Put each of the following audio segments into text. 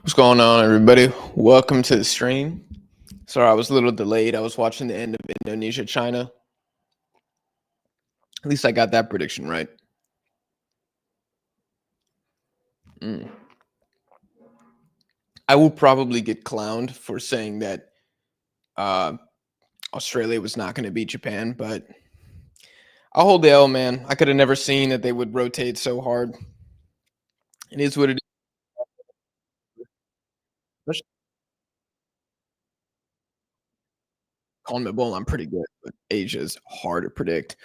What's going on, everybody? Welcome to the stream. Sorry, I was a little delayed. I was watching the end of Indonesia, China. At least I got that prediction right. I will probably get clowned for saying that uh, Australia was not going to beat Japan, but I'll hold the L, man. I could have never seen that they would rotate so hard. It is what it is. CONMEBOL, I'm pretty good, but Asia is hard to predict.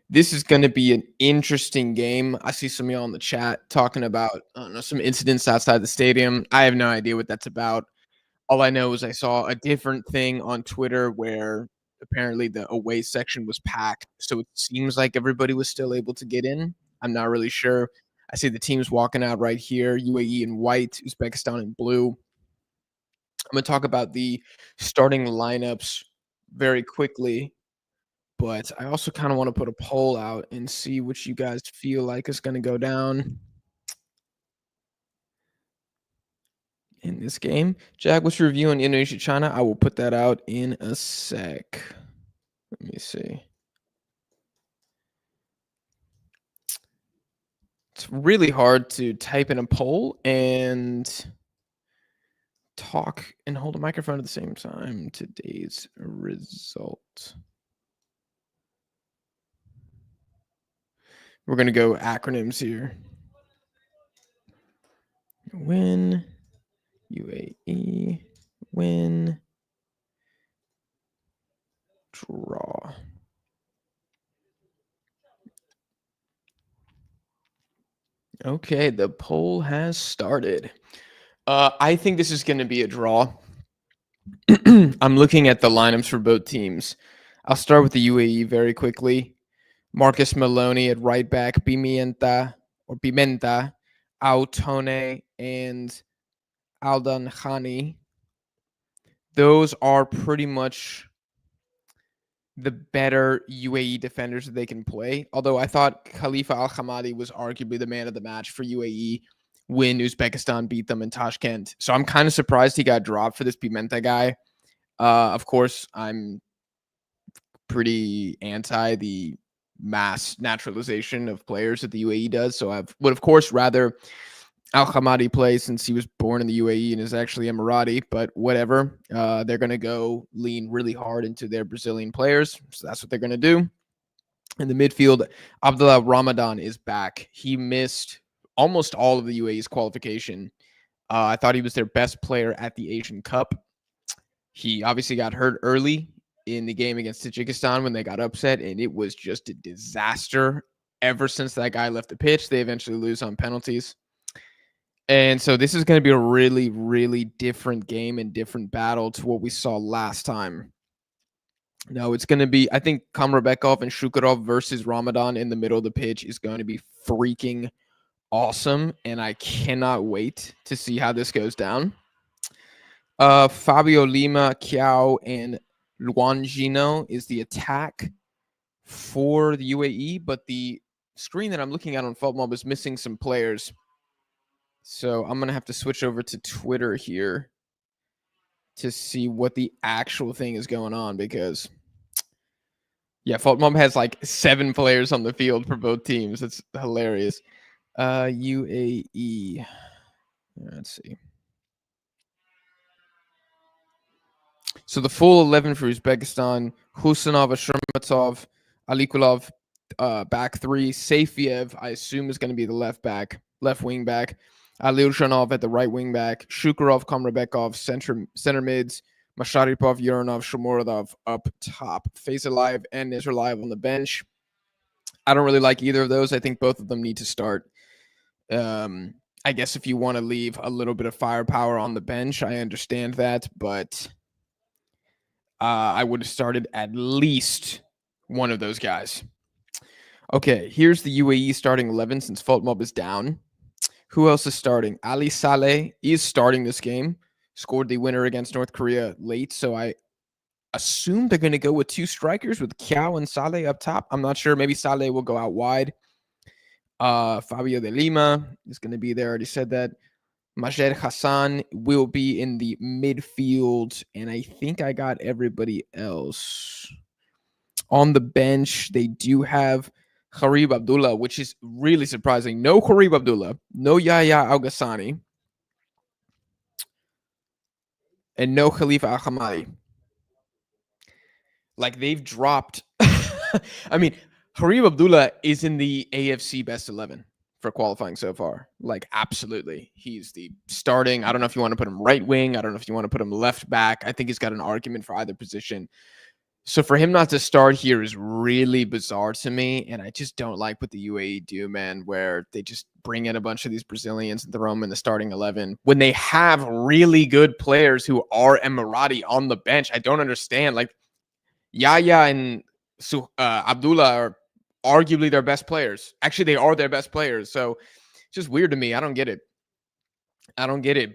This is going to be an interesting game. I see some of y'all in the chat talking about some incidents outside the stadium. I have no idea what that's about. All I know is I saw a different thing on Twitter where apparently the away section was packed, so it seems like everybody was still able to get in. I'm not really sure. I see the teams walking out right here: UAE in white, Uzbekistan in blue. I'm going to talk about the starting lineups very quickly, but I also kind of want to put a poll out and see what you guys feel like is going to go down in this game. Jag, what's your review on Indonesia, China? I will put that out in a sec. Let me see. It's really hard to type in a poll and talk and hold a microphone at the same time. Today's result. We're going to go acronyms here. Win, UAE, win, draw. Okay, the poll has started. I think this is going to be a draw. I'm looking at the lineups for both teams. I'll start with the UAE very quickly. Marcus Maloney at right back, Pimenta, Autone, and Aldan Khani. Those are pretty much the better UAE defenders that they can play. Although I thought Khalifa Al Hamadi was arguably the man of the match for UAE when Uzbekistan beat them in Tashkent. So I'm kind of surprised he got dropped for this Pimenta guy. Of course, I'm pretty anti the mass naturalization of players that the UAE does. So I would, of course, rather Al Hamadi play since he was born in the UAE and is actually Emirati, but whatever. They're going to go lean really hard into their Brazilian players. So that's what they're going to do. In the midfield, Abdullah Ramadan is back. He missed almost all of the UAE's qualification. I thought he was their best player at the Asian Cup. He obviously got hurt early in the game against Tajikistan when they got upset, and it was just a disaster. Ever since that guy left the pitch, they eventually lose on penalties. And so this is going to be a really, really different game and different battle to what we saw last time. No, it's going to be, I think Kamrabekov and Shukurov versus Ramadan in the middle of the pitch is going to be freaking awesome. And I cannot wait to see how this goes down. Fabio Lima, Kiao, and Luan Gino is the attack for the UAE, but the screen that I'm looking at on FootMob is missing some players. So I'm going to have to switch over to Twitter here to see what the actual thing is going on because, yeah, FootMob has like 7 players on the field for both teams. It's hilarious. UAE. Let's see. So the full 11 for Uzbekistan: Husanov, Ashurmatov, Alikulov, back 3. Safiev, I assume, is going to be the left wing back. Lyushanov at the right wing back. Shukurov, Komrebekov, center mids. Masharipov, Uranov, Shomurodov up top. Faisalive and Nizralive on the bench. I don't really like either of those. I think both of them need to start. I guess if you want to leave a little bit of firepower on the bench, I understand that, but I would have started at least one of those guys. Okay, here's the UAE starting 11 since FootMob is down. Who else is starting? Ali Saleh is starting this game. Scored the winner against North Korea late, so I assume they're going to go with 2 strikers with Kiao and Saleh up top. I'm not sure. Maybe Saleh will go out wide. Fabio de Lima is going to be there. I already said that. Majed Hassan will be in the midfield, and I think I got everybody else. On the bench, they do have Harib Abdullah, which is really surprising. No Harib Abdullah, no Yahya Al Ghassani, and no Khalifa Al Hamadi. Like they've dropped. I mean, Harib Abdullah is in the AFC best 11 for qualifying so far. Like, absolutely. He's the starting. I don't know if you want to put him right wing. I don't know if you want to put him left back. I think he's got an argument for either position. So for him not to start here is really bizarre to me. And I just don't like what the UAE do, man, where they just bring in a bunch of these Brazilians and throw them in the starting 11 when they have really good players who are Emirati on the bench. I don't understand. Like, Yahya and Abdullah are arguably their best players. Actually, they are their best players. So it's just weird to me. I don't get it.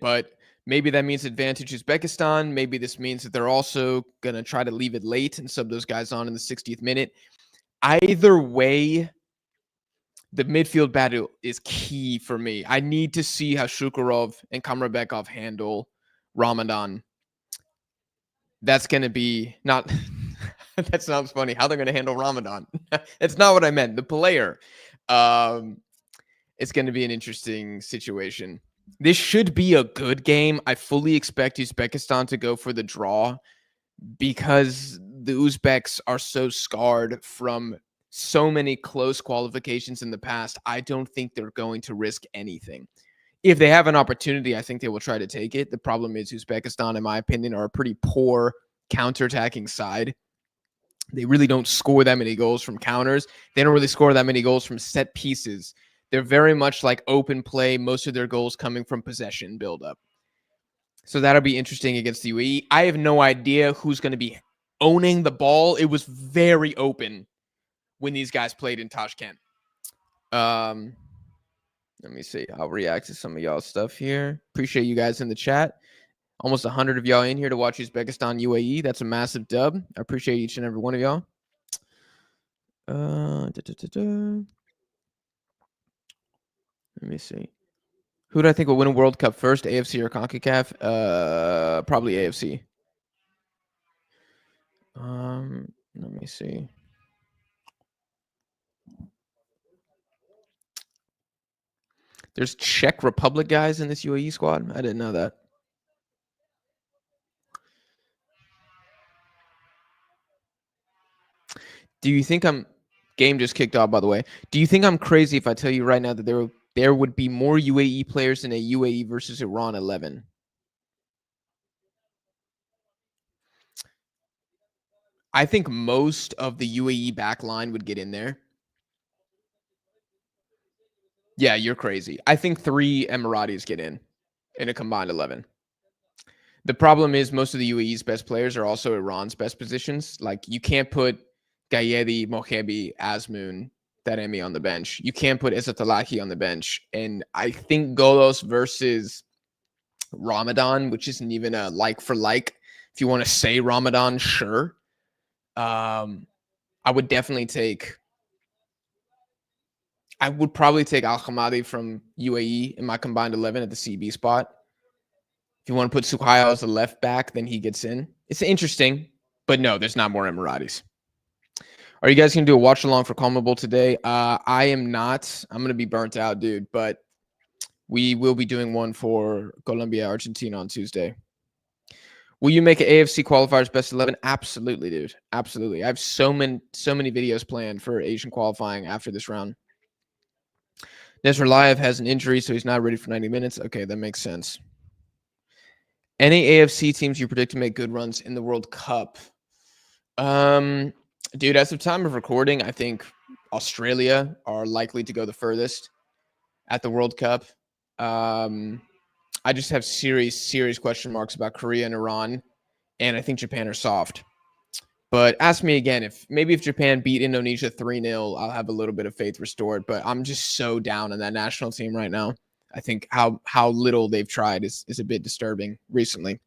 But maybe that means advantage Uzbekistan. Maybe this means that they're also going to try to leave it late and sub those guys on in the 60th minute. Either way, the midfield battle is key for me. I need to see how Shukurov and Kamrabekov handle Ramadan. That's going to be not... That sounds funny. How they're going to handle Ramadan. That's not what I meant. The player. It's going to be an interesting situation. This should be a good game. I fully expect Uzbekistan to go for the draw because the Uzbeks are so scarred from so many close qualifications in the past. I don't think they're going to risk anything. If they have an opportunity, I think they will try to take it. The problem is Uzbekistan, in my opinion, are a pretty poor counterattacking side. They really don't score that many goals from counters. They don't really score that many goals from set pieces. They're very much like open play. Most of their goals coming from possession buildup. So that'll be interesting against the UAE. I have no idea who's going to be owning the ball. It was very open when these guys played in Tashkent. Let me see. I'll react to some of y'all's stuff here. Appreciate you guys in the chat. Almost 100 of y'all in here to watch Uzbekistan UAE. That's a massive dub. I appreciate each and every one of y'all. Let me see. Who do I think will win a World Cup first, AFC or CONCACAF? Probably AFC. Let me see. There's Czech Republic guys in this UAE squad. I didn't know that. Do you think I'm... Game just kicked off, by the way. Do you think I'm crazy if I tell you right now that there would be more UAE players in a UAE versus Iran 11? I think most of the UAE back line would get in there. Yeah, you're crazy. I think 3 Emiratis get in a combined 11. The problem is most of the UAE's best players are also Iran's best positions. Like, you can't put Gayedi, Mohebi, Azmoun, Taremi on the bench. You can't put Ezzatalahi on the bench. And I think Golos versus Ramadan, which isn't even a like for like. If you want to say Ramadan, sure. I would definitely take... I would probably take Al Hamadi from UAE in my combined 11 at the CB spot. If you want to put Suhail as a left back, then he gets in. It's interesting, but no, there's not more Emiratis. Are you guys going to do a watch along for CONMEBOL today? I am not. I'm going to be burnt out, dude, but we will be doing one for Colombia, Argentina on Tuesday. Will you make an AFC qualifiers best 11? Absolutely, dude. Absolutely. I have so many videos planned for Asian qualifying after this round. Nesralayev has an injury, so he's not ready for 90 minutes. Okay, that makes sense. Any AFC teams you predict to make good runs in the World Cup? Dude, as of time of recording, I think Australia are likely to go the furthest at the World Cup. I just have serious question marks about Korea and Iran, and I think Japan are soft. But ask me again, if Japan beat Indonesia 3-0, I'll have a little bit of faith restored. But I'm just so down on that national team right now. I think how little they've tried is a bit disturbing recently.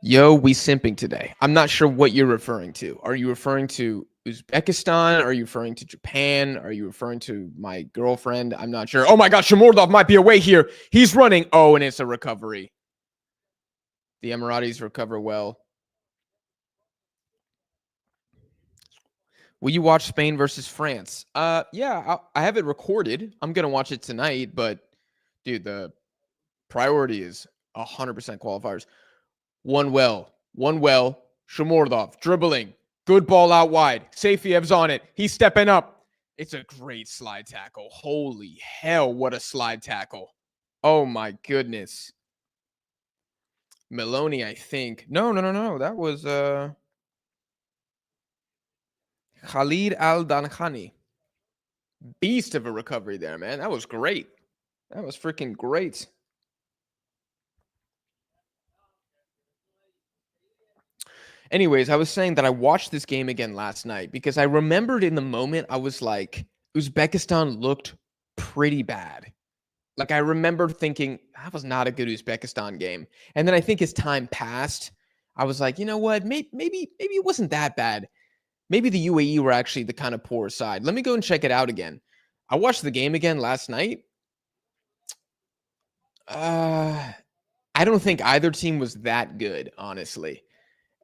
Yo, we simping today. I'm not sure what you're referring to. Are you referring to Uzbekistan? Are you referring to Japan? Are you referring to my girlfriend? I'm not sure. Oh my gosh, Shamordov might be away here. He's running. Oh, and it's a recovery. The Emiratis recover well. Will you watch Spain versus France? Yeah, I have it recorded. I'm gonna watch it tonight, but dude, the priority is 100% qualifiers. One well. Shamordov dribbling. Good ball out wide. Safiev's on it. He's stepping up. It's a great slide tackle. Holy hell, what a slide tackle. Oh my goodness. Maloney, I think. No. That was Khalid Al-Dankhani. Beast of a recovery there, man. That was great. That was freaking great. Anyways, I was saying that I watched this game again last night because I remembered in the moment, I was like, Uzbekistan looked pretty bad. Like, I remember thinking, that was not a good Uzbekistan game. And then I think as time passed, I was like, you know what? Maybe it wasn't that bad. Maybe the UAE were actually the kind of poor side. Let me go and check it out again. I watched the game again last night. I don't think either team was that good, honestly.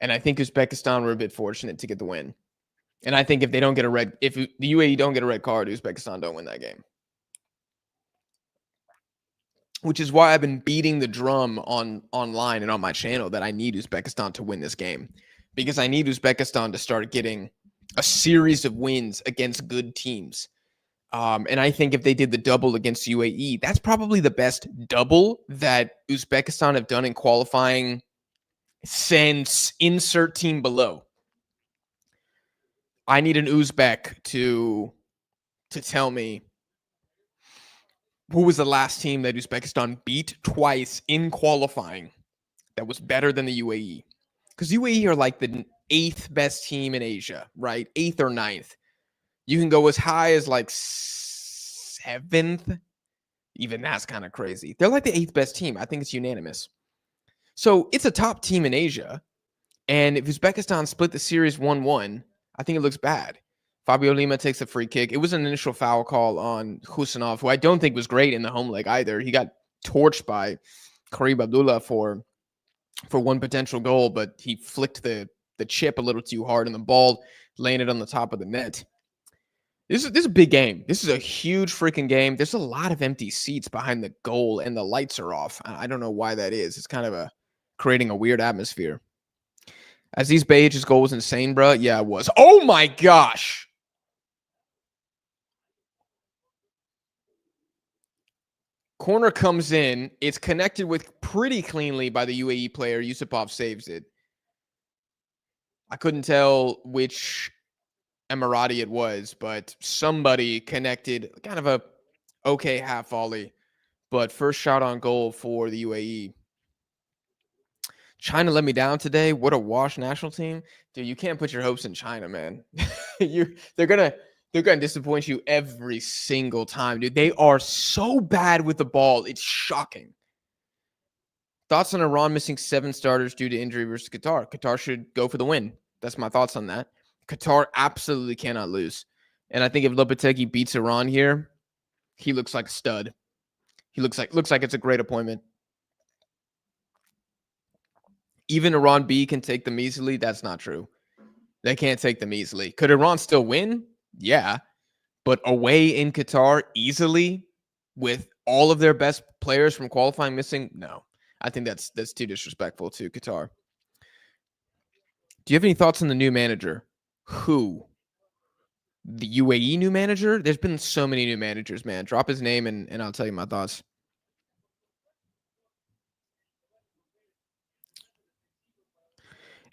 And I think Uzbekistan were a bit fortunate to get the win. And I think if the UAE don't get a red card, Uzbekistan don't win that game. Which is why I've been beating the drum online and on my channel that I need Uzbekistan to win this game. Because I need Uzbekistan to start getting a series of wins against good teams. And I think if they did the double against UAE, that's probably the best double that Uzbekistan have done in qualifying since insert team below. I need an Uzbek to tell me who was the last team that Uzbekistan beat twice in qualifying that was better than the UAE. Because UAE are like the 8th best team in Asia, right? 8th or 9th. You can go as high as like 7th. Even that's kind of crazy. They're like the 8th best team. I think it's unanimous. So it's a top team in Asia. And if Uzbekistan split the series 1-1, I think it looks bad. Fabio Lima takes a free kick. It was an initial foul call on Husanov, who I don't think was great in the home leg either. He got torched by Karib Abdullah for one potential goal, but he flicked the chip a little too hard and the ball landed on the top of the net. This is a big game. This is a huge freaking game. There's a lot of empty seats behind the goal and the lights are off. I don't know why that is. It's kind of creating a weird atmosphere. Aziz Behic's goal was insane, bro. Yeah, it was. Oh my gosh. Corner comes in. It's connected with pretty cleanly by the UAE player. Yusupov saves it. I couldn't tell which Emirati it was, but somebody connected kind of a okay half volley. But first shot on goal for the UAE. China let me down today. What a wash national team. Dude, you can't put your hopes in China, man. They're gonna disappoint you every single time, dude. They are so bad with the ball. It's shocking. Thoughts on Iran missing 7 starters due to injury versus Qatar? Qatar should go for the win. That's my thoughts on that. Qatar absolutely cannot lose. And I think if Lopetegui beats Iran here, he looks like a stud. He looks like it's a great appointment. Even Iran B can take them easily. That's not true. They can't take them easily. Could Iran still win? Yeah. But away in Qatar easily with all of their best players from qualifying missing? No. I think that's too disrespectful to Qatar. Do you have any thoughts on the new manager? Who? The UAE new manager? There's been so many new managers, man. Drop his name and I'll tell you my thoughts.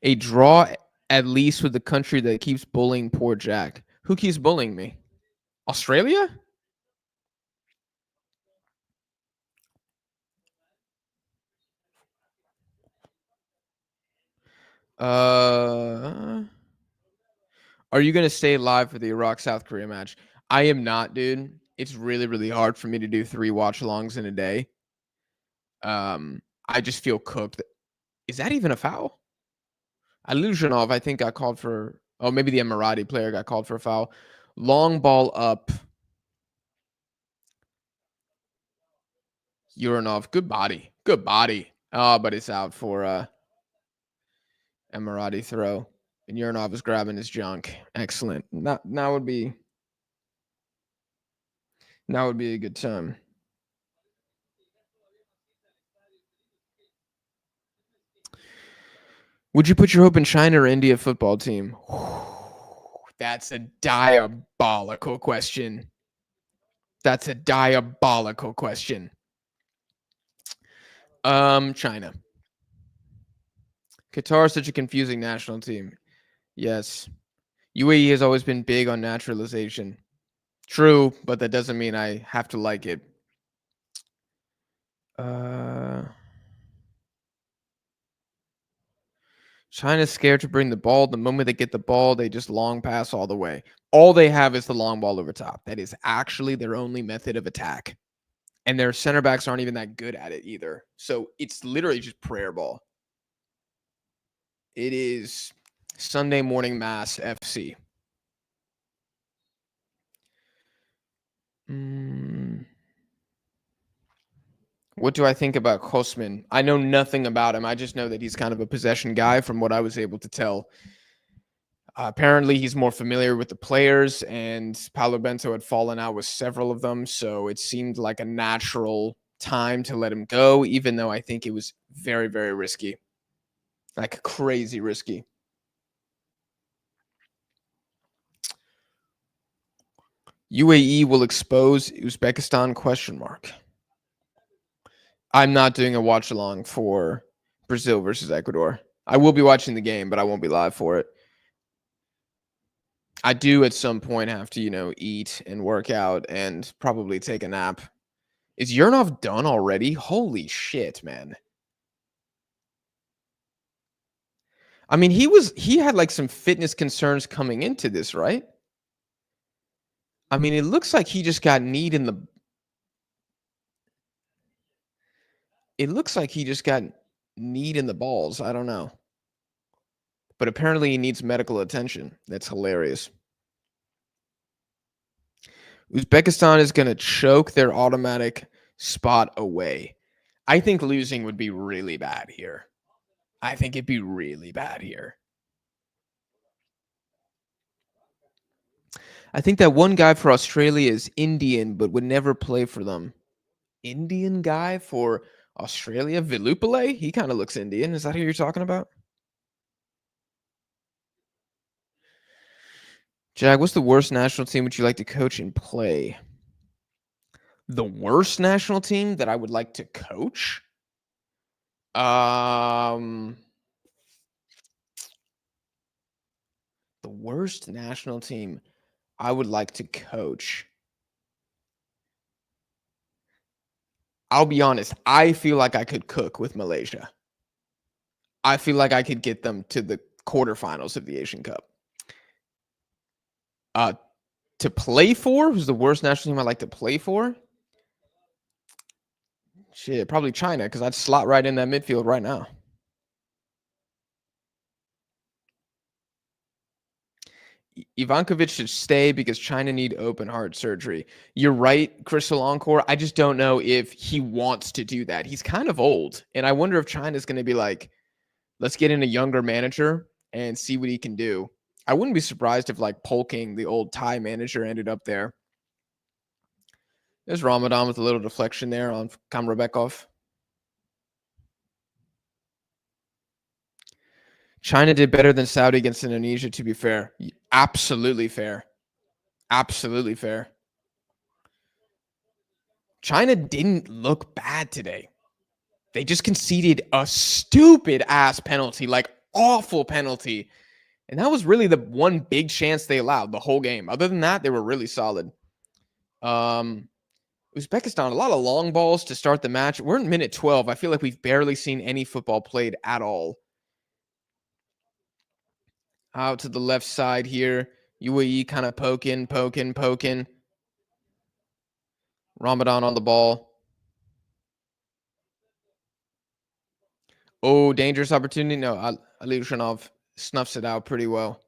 A draw at least with the country that keeps bullying poor Jack. Who keeps bullying me? Australia? Are you gonna stay live for the Iraq South Korea match? I am not, dude. It's really, really hard for me to do 3 watch alongs in a day. I just feel cooked. Is that even a foul? Illusionov, I think, got called for Oh, maybe the Emirati player got called for a foul. Long ball up. Uranov. Good body. Good body. Oh, but it's out for Emirati throw. And Uranov is grabbing his junk. Excellent. Now would be a good time. Would you put your hope in China or India football team? That's a diabolical question. That's a diabolical question. China. Qatar is such a confusing national team. Yes. UAE has always been big on naturalization. True, but that doesn't mean I have to like it. China's scared to bring the ball. The moment they get the ball, they just long pass all the way. All they have is the long ball over top. That is actually their only method of attack. And their center backs aren't even that good at it either. So it's literally just prayer ball. It is Sunday morning mass FC. What do I think about Kosman? I know nothing about him. I just know that he's kind of a possession guy from what I was able to tell. Apparently, he's more familiar with the players, and Paulo Bento had fallen out with several of them, so it seemed like a natural time to let him go, even though I think it was very, very risky. Like, crazy risky. UAE will expose Uzbekistan, question mark. I'm not doing a watch along for Brazil versus Ecuador. I will be watching the game, but I won't be live for it. I do at some point have to, eat and work out and probably take a nap. Is Uranov done already? Holy shit, man. I mean, he had like some fitness concerns coming into this, right? I mean, it looks like he just got kneed in the It looks like he just got kneed in the balls. I don't know. But apparently he needs medical attention. That's hilarious. Uzbekistan is going to choke their automatic spot away. I think losing would be really bad here. I think it'd be really bad here. I think that one guy for Australia is Indian, but would never play for them. Indian guy for Australia? Vilupale? He kind of looks Indian. Is that who you're talking about? Jag, what's the worst national team would you like to coach and play? The worst national team that I would like to coach? The worst national team I would like to coach. I'll be honest. I feel like I could cook with Malaysia. I feel like I could get them to the quarterfinals of the Asian Cup. To play for? Who's the worst national team I like to play for? Shit, probably China, because I'd slot right in that midfield right now. Ivankovic should stay because China need open heart surgery. You're right, Crystal Encore. I just don't know if he wants to do that. He's kind of old, and I wonder if China's going to be like, let's get in a younger manager and see what he can do. I wouldn't be surprised if like Polking, the old Thai manager, ended up there. There's Ramadan with a little deflection there on Kamrabekov. China did better than Saudi against Indonesia, to be fair. Absolutely fair. Absolutely fair. China didn't look bad today. They just conceded a stupid ass penalty, like awful penalty. And that was really the one big chance they allowed the whole game. Other than that, they were really solid. Uzbekistan, a lot of long balls to start the match. We're in minute 12. I feel like we've barely seen any football played at all. Out to the left side here. UAE kind of poking. Ramadan on the ball. Oh, dangerous opportunity. No, Ali Ushanov snuffs it out pretty well.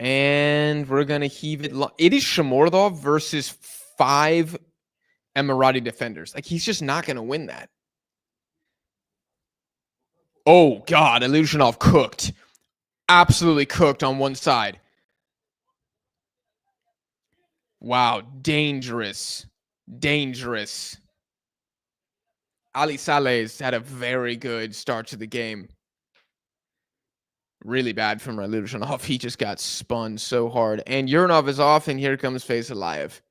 And we're going to heave it. It is Shamordov versus 5 Emirati defenders. Like, he's just not going to win that. Oh, God. Illusionov cooked. Absolutely cooked on one side. Wow. Dangerous. Dangerous. Ali Saleh's had a very good start to the game. Really bad from Illusionov. He just got spun so hard. And Uranov is off, and here comes Faisalayev.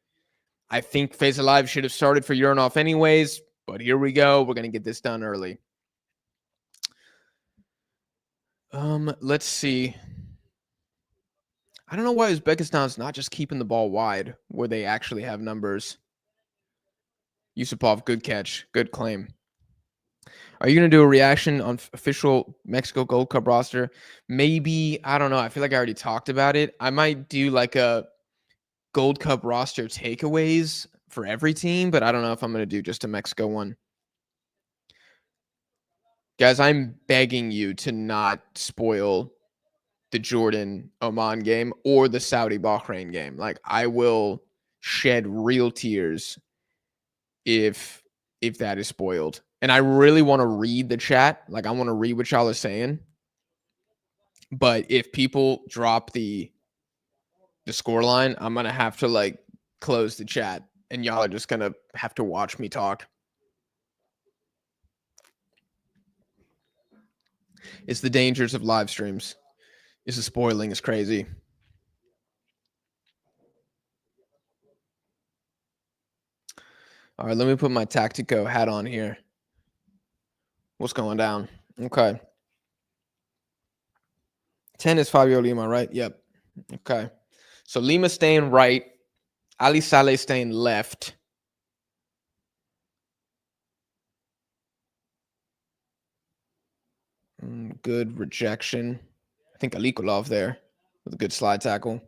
I think Faisalayev should have started for Uranov anyways, but here we go. We're going to get this done early. Let's see. I don't know why Uzbekistan's not just keeping the ball wide where they actually have numbers. Yusupov, good catch. Good claim. Are you going to do a reaction on official Mexico Gold Cup roster? Maybe. I don't know. I feel like I already talked about it. I might do like a Gold Cup roster takeaways for every team, but I don't know if I'm going to do just a Mexico one. Guys, I'm begging you to not spoil the Jordan Oman game or the Saudi Bahrain game. Like, I will shed real tears if that is spoiled. And I really want to read the chat. Like, I want to read what y'all are saying. But if people drop the score line, I'm going to have to, like, close the chat. And y'all are just going to have to watch me talk. It's the dangers of live streams. It's the spoiling is crazy. All right, let me put my Tactico hat on here. What's going down? Okay. 10 is Fabio Lima, right? Yep. Okay. So Lima staying right. Ali Saleh staying left. Good rejection. I think Alikulov there with a good slide tackle.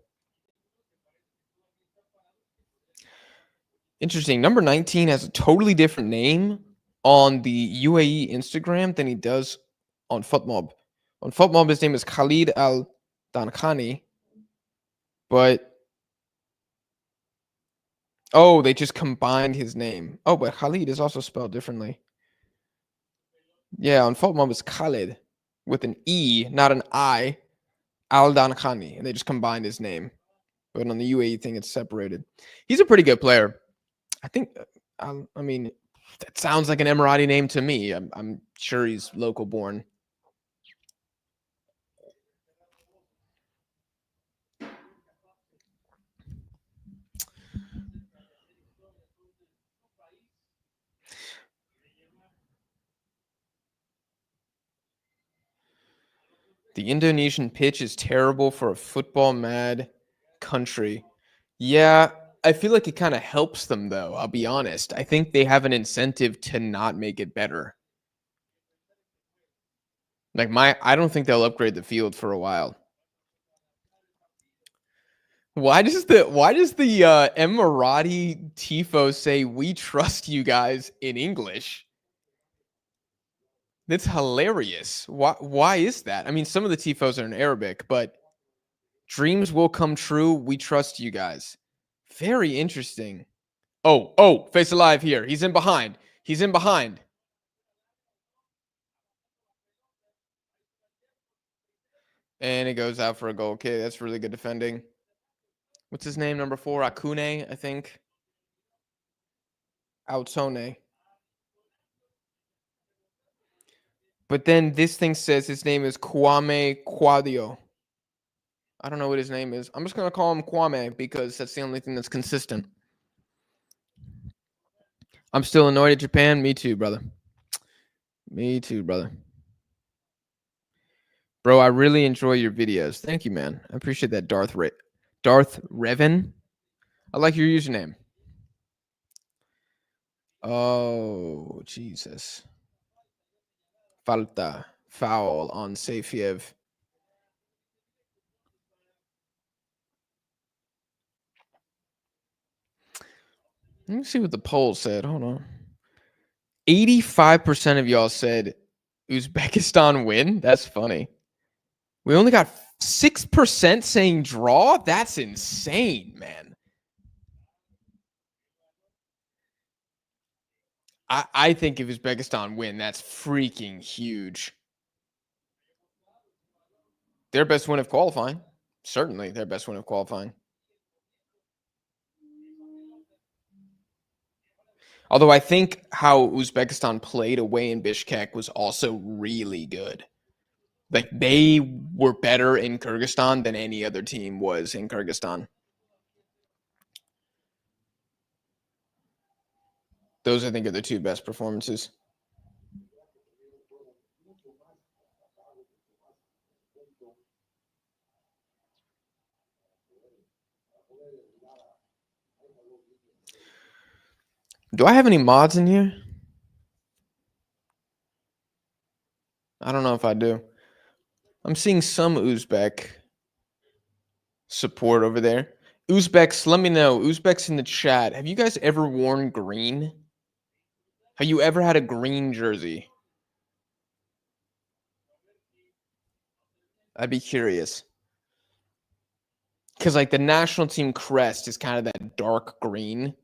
Interesting. Number 19 has a totally different name on the UAE Instagram than he does on FootMob. On FootMob, his name is Khalid Al-Dankhani. But, oh, they just combined his name. Oh, but Khalid is also spelled differently. Yeah, on FootMob it's Khalid with an E, not an I. Al-Dankhani. And they just combined his name. But on the UAE thing, it's separated. He's a pretty good player. I think, I mean, that sounds like an Emirati name to me. I'm sure he's local born. The Indonesian pitch is terrible for a football mad country. Yeah, I feel like it kind of helps them, though. I'll be honest. I think they have an incentive to not make it better. Like, I don't think they'll upgrade the field for a while. Why does the Emirati tifo say "we trust you guys" in English? That's hilarious. Why is that? I mean, some of the tifos are in Arabic, but dreams will come true. We trust you guys. Very interesting. Oh, Faisalayev here. He's in behind. He's in behind. And it goes out for a goal. Okay, that's really good defending. What's his name? Number 4, Akune, I think. Outone. But then this thing says his name is Kwame Quadio. I don't know what his name is. I'm just going to call him Kwame because that's the only thing that's consistent. I'm still annoyed at Japan. Me too, brother. Me too, brother. Bro, I really enjoy your videos. Thank you, man. I appreciate that, Darth Revan. I like your username. Oh, Jesus. Falta. Foul on Safiev. Let me see what the poll said. Hold on. 85% of y'all said Uzbekistan win. That's funny. We only got 6% saying draw? That's insane, man. I think if Uzbekistan win, that's freaking huge. Their best win of qualifying. Certainly their best win of qualifying. Although I think how Uzbekistan played away in Bishkek was also really good. Like, they were better in Kyrgyzstan than any other team was in Kyrgyzstan. Those, I think, are the two best performances. Do I have any mods in here? I don't know if I do. I'm seeing some Uzbek support over there. Uzbeks, let me know. Uzbeks in the chat. Have you guys ever worn green? Have you ever had a green jersey? I'd be curious. Because, like, the national team crest is kind of that dark green.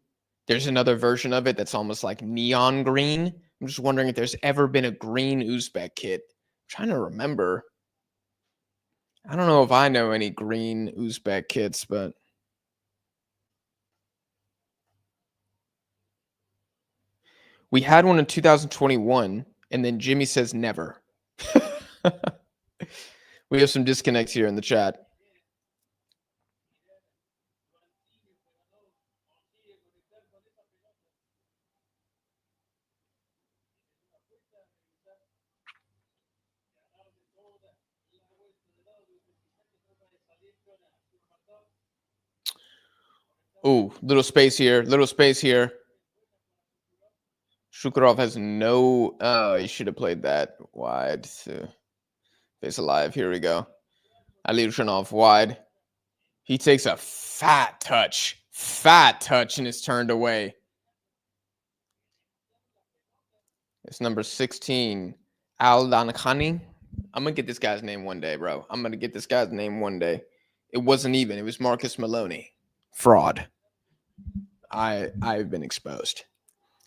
There's another version of it that's almost like neon green. I'm just wondering if there's ever been a green Uzbek kit. I'm trying to remember. I don't know if I know any green Uzbek kits, but we had one in 2021, and then Jimmy says never. We have some disconnects here in the chat. Oh, little space here. Little space here. Shukurov has no. Oh, he should have played that wide. Face alive. Here we go. Alirushanov wide. He takes a fat touch, and is turned away. It's number 16, Al-Dankhani. I'm going to get this guy's name one day, bro. I'm going to get this guy's name one day. It wasn't even. It was Marcus Maloney. Fraud. I've been exposed.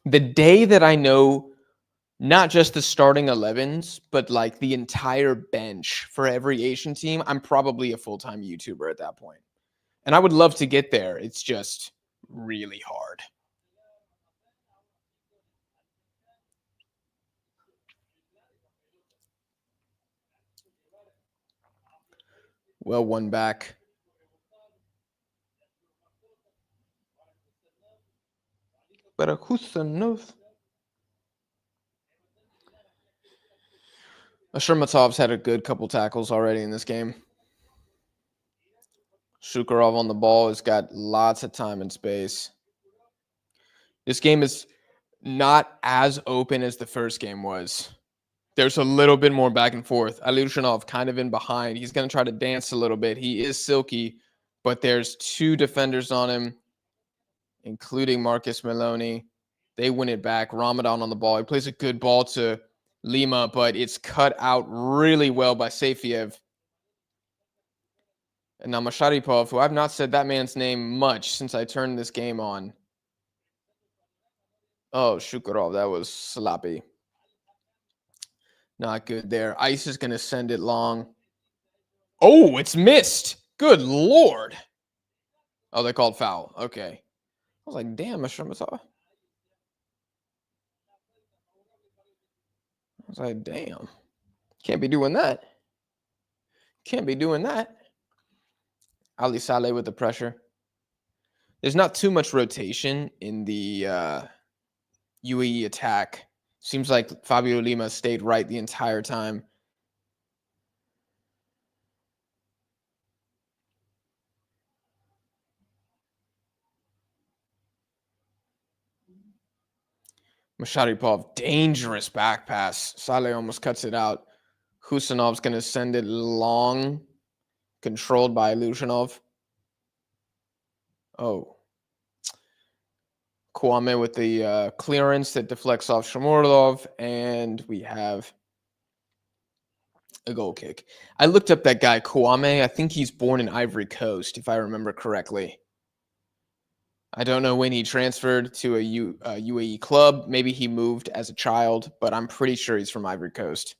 The day that I know not just the starting 11s, but like the entire bench for every Asian team, I'm probably a full-time YouTuber at that point. And I would love to get there. It's just really hard. Well, one back. Barakusanov. Shermatov's had a good couple tackles already in this game. Shukurov on the ball has got lots of time and space. This game is not as open as the first game was. There's a little bit more back and forth. Alirushanov kind of in behind. He's going to try to dance a little bit. He is silky, but there's two defenders on him, including Marcus Maloney. They win it back. Ramadan on the ball. He plays a good ball to Lima, but it's cut out really well by Safiev. And now Masharipov, who I've not said that man's name much since I turned this game on. Oh, Shukurov, that was sloppy. Not good there. Ice is going to send it long. Oh, it's missed. Good Lord. Oh, they called foul. Okay. I was like, damn, Masharipov. I was like, damn. Can't be doing that. Can't be doing that. Ali Saleh with the pressure. There's not too much rotation in the UAE attack. Seems like Fabio Lima stayed right the entire time. Masharipov, dangerous back pass. Saleh almost cuts it out. Husanov's going to send it long, controlled by Lushanov. Oh. Kwame with the clearance that deflects off Shamorlov, and we have A goal kick. I looked up that guy, Kwame. I think he's born in Ivory Coast, if I remember correctly. I don't know when he transferred to a UAE club. Maybe he moved as a child, but I'm pretty sure he's from Ivory Coast.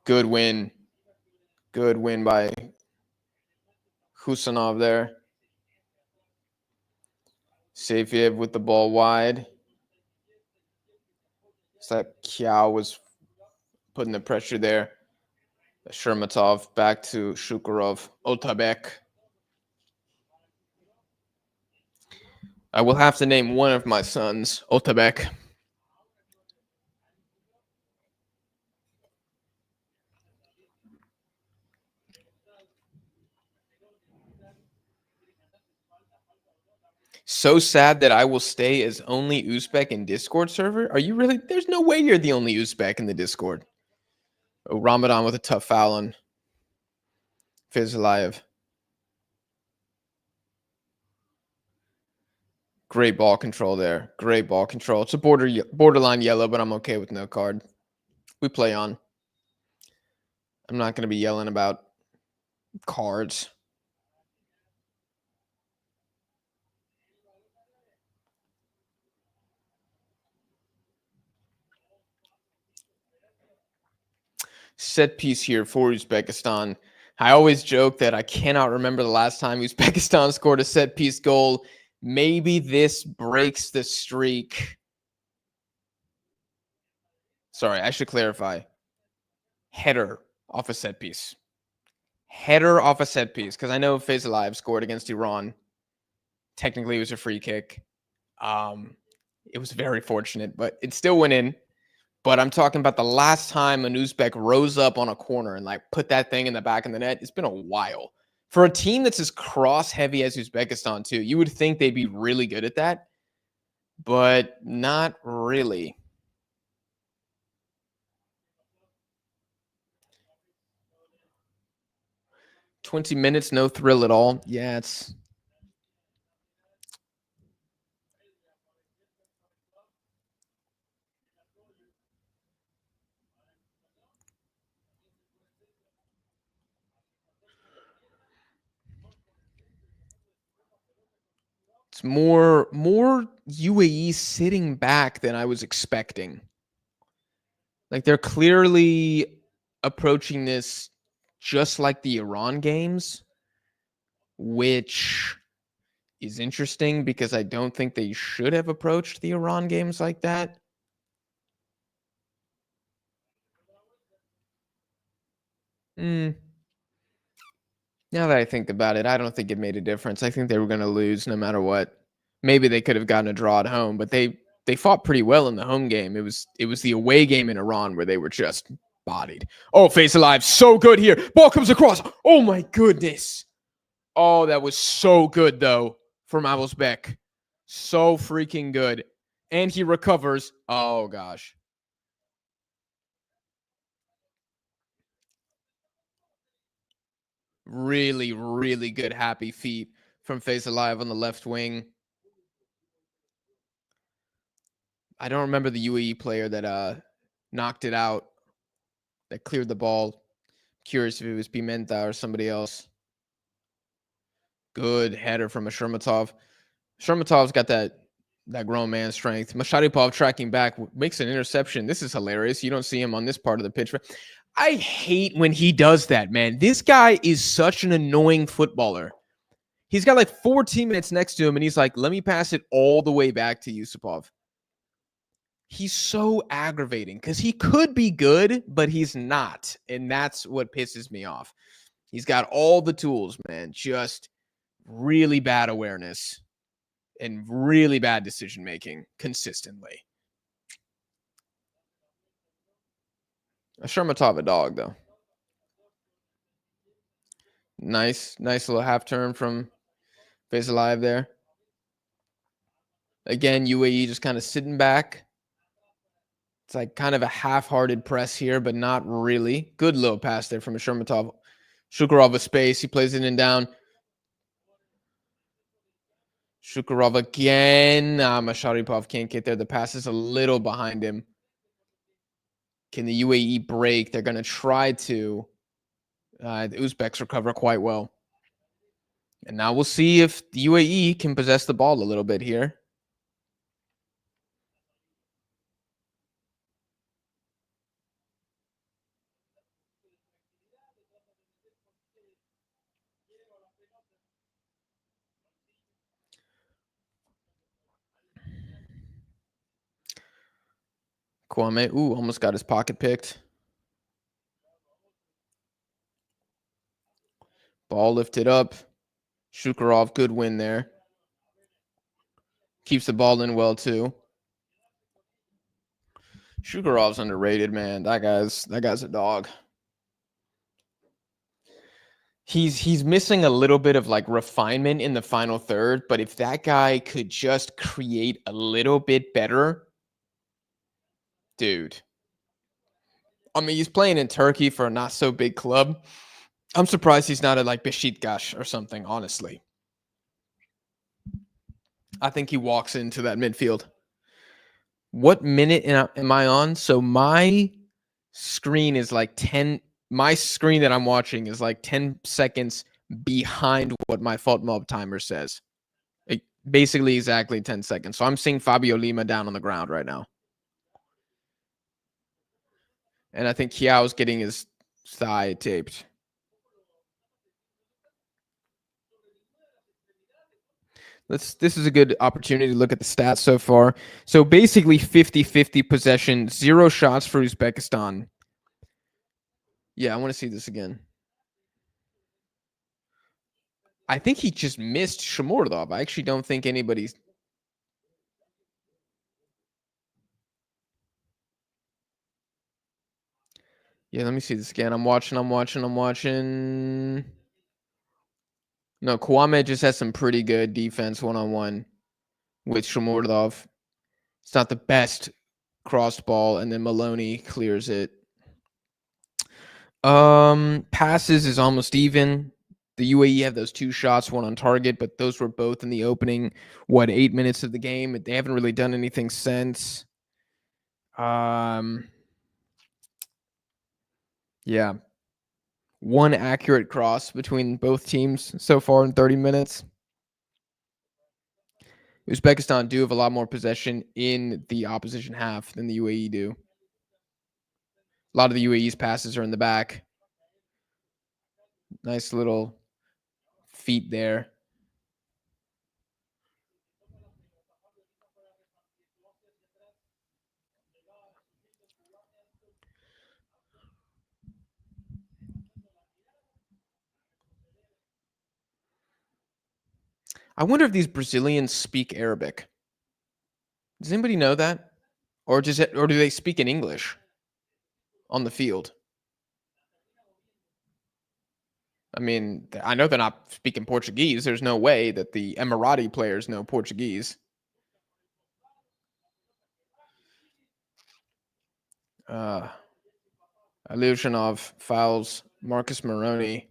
Good win. Good win by Husanov there. Safiev with the ball wide. So that Kiao was putting the pressure there. Shermatov back to Shukurov. Otabek. I will have to name one of my sons, Otabek. So sad that I will stay as only Uzbek in Discord server. Are you really? There's no way you're the only Uzbek in the Discord. Oh, Ramadan with a tough foul on Fizlayev. Great ball control there. Great ball control. It's a borderline yellow, but I'm okay with no card. We play on. I'm not going to be yelling about cards. Set piece here for Uzbekistan. I always joke that I cannot remember the last time Uzbekistan scored a set piece goal. Maybe this breaks the streak. Sorry, I should clarify. Header off a set piece. Header off a set piece, because I know Fizlayev scored against Iran. Technically, it was a free kick. It was very fortunate, but it still went in. But I'm talking about the last time an Uzbek rose up on a corner and like put that thing in the back of the net. It's been a while. For a team that's as cross heavy as Uzbekistan too, you would think they'd be really good at that, but not really. "20 minutes, no thrill at all." Yeah, it's more UAE sitting back than I was expecting. Like they're clearly approaching this just like the Iran games, which is interesting because I don't think they should have approached the Iran games like that. Mm, now that I think about it, I don't think it made a difference. I think they were going to lose no matter what. Maybe they could have gotten a draw at home, but they fought pretty well in the home game. It was the away game in Iran where they were just bodied. Oh, face alive, so good here. Ball comes across. Oh my goodness. Oh, that was so good though from Abelsbeck. So freaking good. And he recovers. Oh gosh. Really, really good happy feet from Face Alive on the left wing. I don't remember the UAE player that knocked it out, that cleared the ball. Curious if it was Pimenta or somebody else. Good header from a Shermatov. Shermatov's got that grown man strength. Masharipov tracking back makes an interception. This is hilarious. You don't see him on this part of the pitch. I hate when he does that, man. This guy is such an annoying footballer. He's got like 4 teammates next to him, and he's like, let me pass it all the way back to Yusupov. He's so aggravating because he could be good, but he's not. And that's what pisses me off. He's got all the tools, man. Just really bad awareness and really bad decision making consistently. A Shermatov a dog, though. Nice little half turn from Face Alive there. Again, UAE just kind of sitting back. It's like kind of a half-hearted press here, but not really. Good little pass there from a Shermatov. Shukurov a space. He plays it in down. Shukurov again. Masharipov can't get there. The pass is a little behind him. Can the UAE break? They're going to try to. The Uzbeks recover quite well. And now we'll see if the UAE can possess the ball a little bit here. Kwame, almost got his pocket picked. Ball lifted up. Shukurov, good win there. Keeps the ball in well, too. Shukurov's underrated, man. That guy's a dog. He's missing a little bit of like refinement in the final third, but if that guy could just create a little bit better, dude. I mean, he's playing in Turkey for a not so big club. I'm surprised he's not at like Beşiktaş or something, honestly. I think he walks into that midfield. What minute am I on? So my screen is like 10. My screen that I'm watching is like 10 seconds behind what my fault mob timer says. Basically exactly 10 seconds. So I'm seeing Fabio Lima down on the ground right now. And I think Kiao's getting his thigh taped. This is a good opportunity to look at the stats so far. So basically 50-50 possession, 0 shots for Uzbekistan. Yeah, I want to see this again. I think he just missed Shamordov. I actually don't think anybody's. Yeah, let me see this again. I'm watching. No, Kwame just has some pretty good defense one-on-one with Shamordov. It's not the best crossed ball, and then Maloney clears it. Passes is almost even. The UAE have those 2 shots, one on target, but those were both in the opening, 8 minutes of the game. They haven't really done anything since. Yeah. 1 accurate cross between both teams so far in 30 minutes. Uzbekistan do have a lot more possession in the opposition half than the UAE do. A lot of the UAE's passes are in the back. Nice little feet there. I wonder if these Brazilians speak Arabic. Does anybody know that? Or do they speak in English on the field? I mean, I know they're not speaking Portuguese. There's no way that the Emirati players know Portuguese. Ilyushinov fouls Marcus Moroni.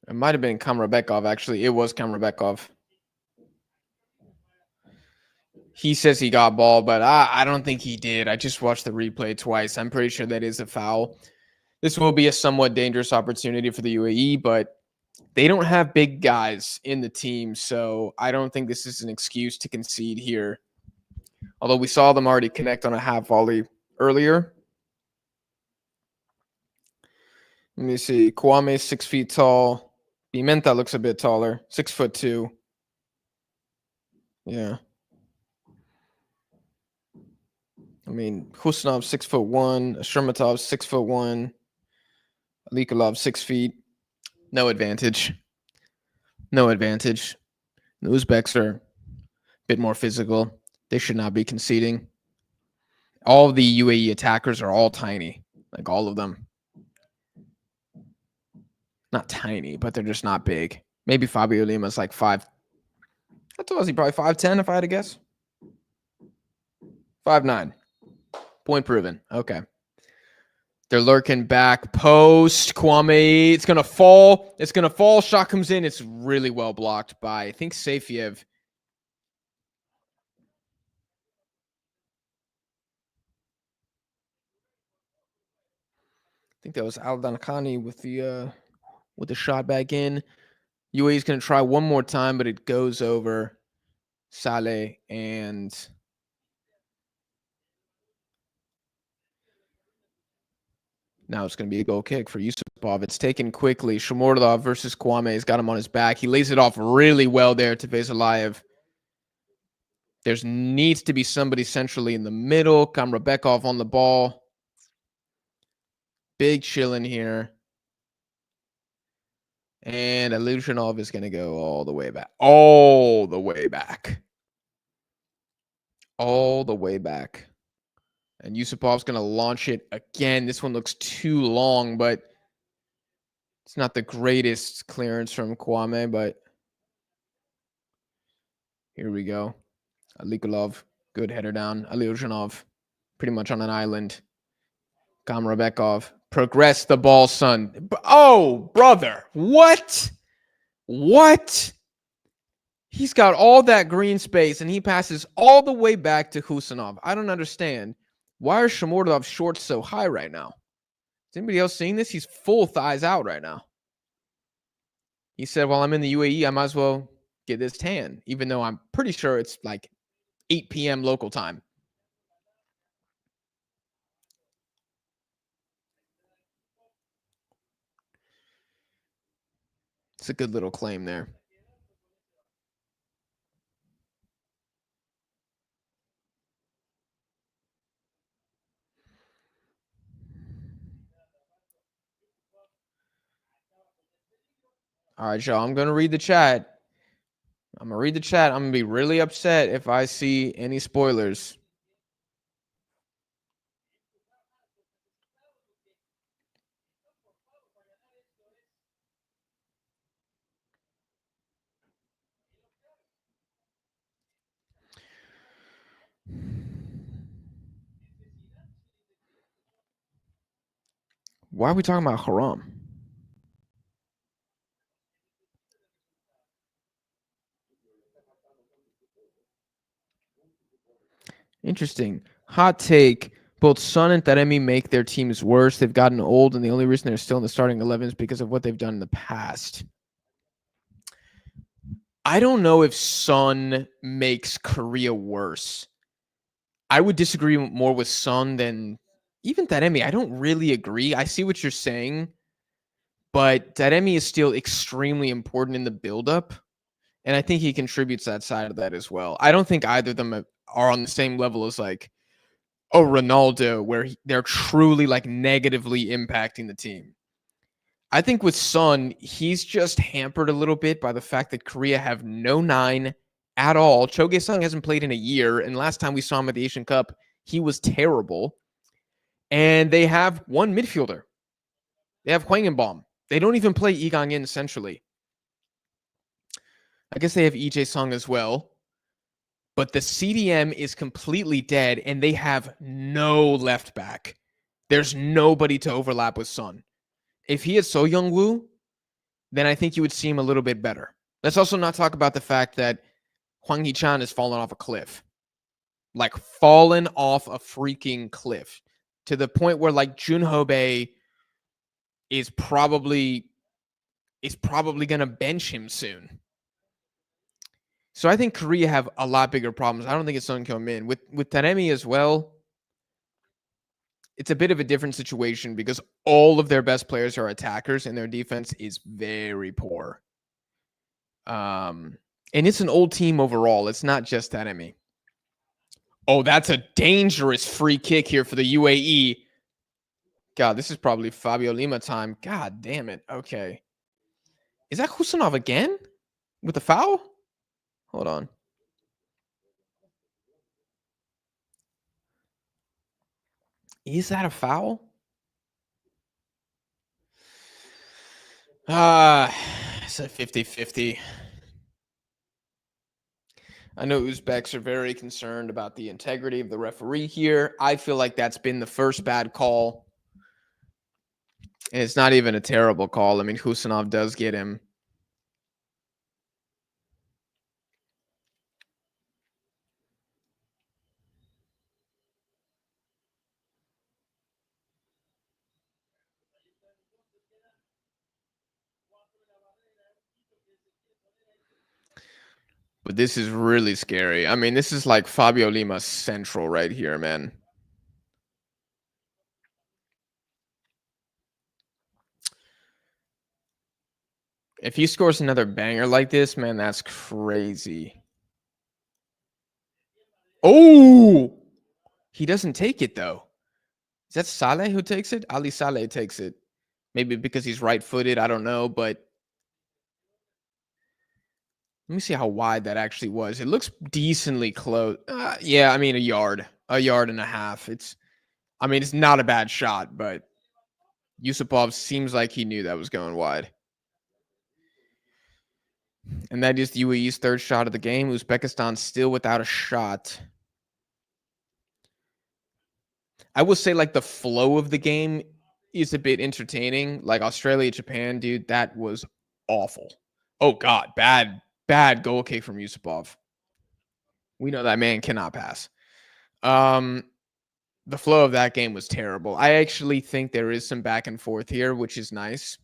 It might have been Kamrabekov, actually. It was Kamrabekov. He says he got ball, but I don't think he did. I just watched the replay twice. I'm pretty sure that is a foul. This will be a somewhat dangerous opportunity for the UAE, but they don't have big guys in the team, so I don't think this is an excuse to concede here. Although we saw them already connect on a half volley earlier. Let me see. Kwame is 6 feet tall. Pimenta looks a bit taller, 6'2". Yeah. I mean, Husnov 6'1", Shermatov 6'1", Alikulov 6 feet. No advantage. No advantage. The Uzbeks are a bit more physical. They should not be conceding. All of the UAE attackers are all tiny, like all of them. Not tiny, but they're just not big. Maybe Fabio Lima's like 5. How tall is he? Probably 5'10", if I had to guess. 5'9". Point proven. Okay. They're lurking back. Post. Kwame. It's going to fall. It's going to fall. Shot comes in. It's really well blocked by, I think, Safiev. I think that was Aldankani with the shot back in. UAE is going to try one more time, but it goes over Saleh, and now it's going to be a goal kick for Yusupov. It's taken quickly. Shomurdov versus Kwame has got him on his back. He lays it off really well there to Vezalayev. There needs to be somebody centrally in the middle. Kamrabekov on the ball. Big chill in here. And Illusionov is going to go all the way back. All the way back. All the way back. And Yusupov's going to launch it again. This one looks too long, but it's not the greatest clearance from Kwame, but here we go. Alikulov, good header down. Illusionov, pretty much on an island. Kamrabekov, progress the ball, son. Oh, brother. What? What? He's got all that green space, and he passes all the way back to Husanov. I don't understand. Why are Shomurdov's shorts so high right now? Is anybody else seeing this? He's full thighs out right now. He said, well, I'm in the UAE. I might as well get this tan, even though I'm pretty sure it's like 8 p.m. local time. It's a good little claim there. All right, y'all. I'm going to read the chat. I'm going to read the chat. I'm going to be really upset if I see any spoilers. Why are we talking about haram? Interesting. Hot take. Both Son and Taremi make their teams worse. They've gotten old, and the only reason they're still in the starting 11 is because of what they've done in the past. I don't know if Son makes Korea worse. I would disagree more with Son than even Taremi. I don't really agree. I see what you're saying, but Taremi is still extremely important in the buildup, and I think he contributes that side of that as well. I don't think either of them are on the same level as like Ronaldo, where they're truly like negatively impacting the team. I think with Son, he's just hampered a little bit by the fact that Korea have no 9 at all. Cho Gae-sung hasn't played in a year, and last time we saw him at the Asian Cup, he was terrible. And they have one midfielder. They have Hwang-in-bom. They don't even play Lee Gang-in centrally. I guess they have Lee Jae-sung as well. But the CDM is completely dead, and they have no left back. There's nobody to overlap with Son. If he had So Young-woo, then I think you would see him a little bit better. Let's also not talk about the fact that Hwang Hee-chan has fallen off a cliff. Like, fallen off a freaking cliff. To the point where, like, Jun Ho-bae is probably going to bench him soon. So I think Korea have a lot bigger problems. I don't think it's Son Heung-min. With Taremi as well, it's a bit of a different situation because all of their best players are attackers and their defense is very poor. And it's an old team overall. It's not just Taremi. Oh, that's a dangerous free kick here for the UAE. God, this is probably Fabio Lima time. God damn it. Okay. Is that Husanov again? With the foul? Hold on. Is that a foul? It's a 50-50. I know Uzbeks are very concerned about the integrity of the referee here. I feel like that's been the first bad call And it's not even a terrible call. I mean, Husanov does get him. But this is really scary. I mean, this is like Fabio Lima central right here, man. If he scores another banger like this, man, that's crazy. Oh, he doesn't take it though. Is that Saleh who takes it? Ali Saleh takes it. Maybe because he's right-footed. I don't know, but let me see how wide that actually was. It looks decently close. Yeah, I mean a yard and a half. I mean, it's not a bad shot, but Yusupov seems like he knew that was going wide. And that is the UAE's third shot of the game. Uzbekistan still without a shot. I will say, like, the flow of the game is a bit entertaining. Like Australia, Japan, dude, that was awful. Oh God, bad goal kick from Yusupov. We know that man cannot pass. Um, the flow of that game was terrible. I actually think there is some back and forth here, which is nice.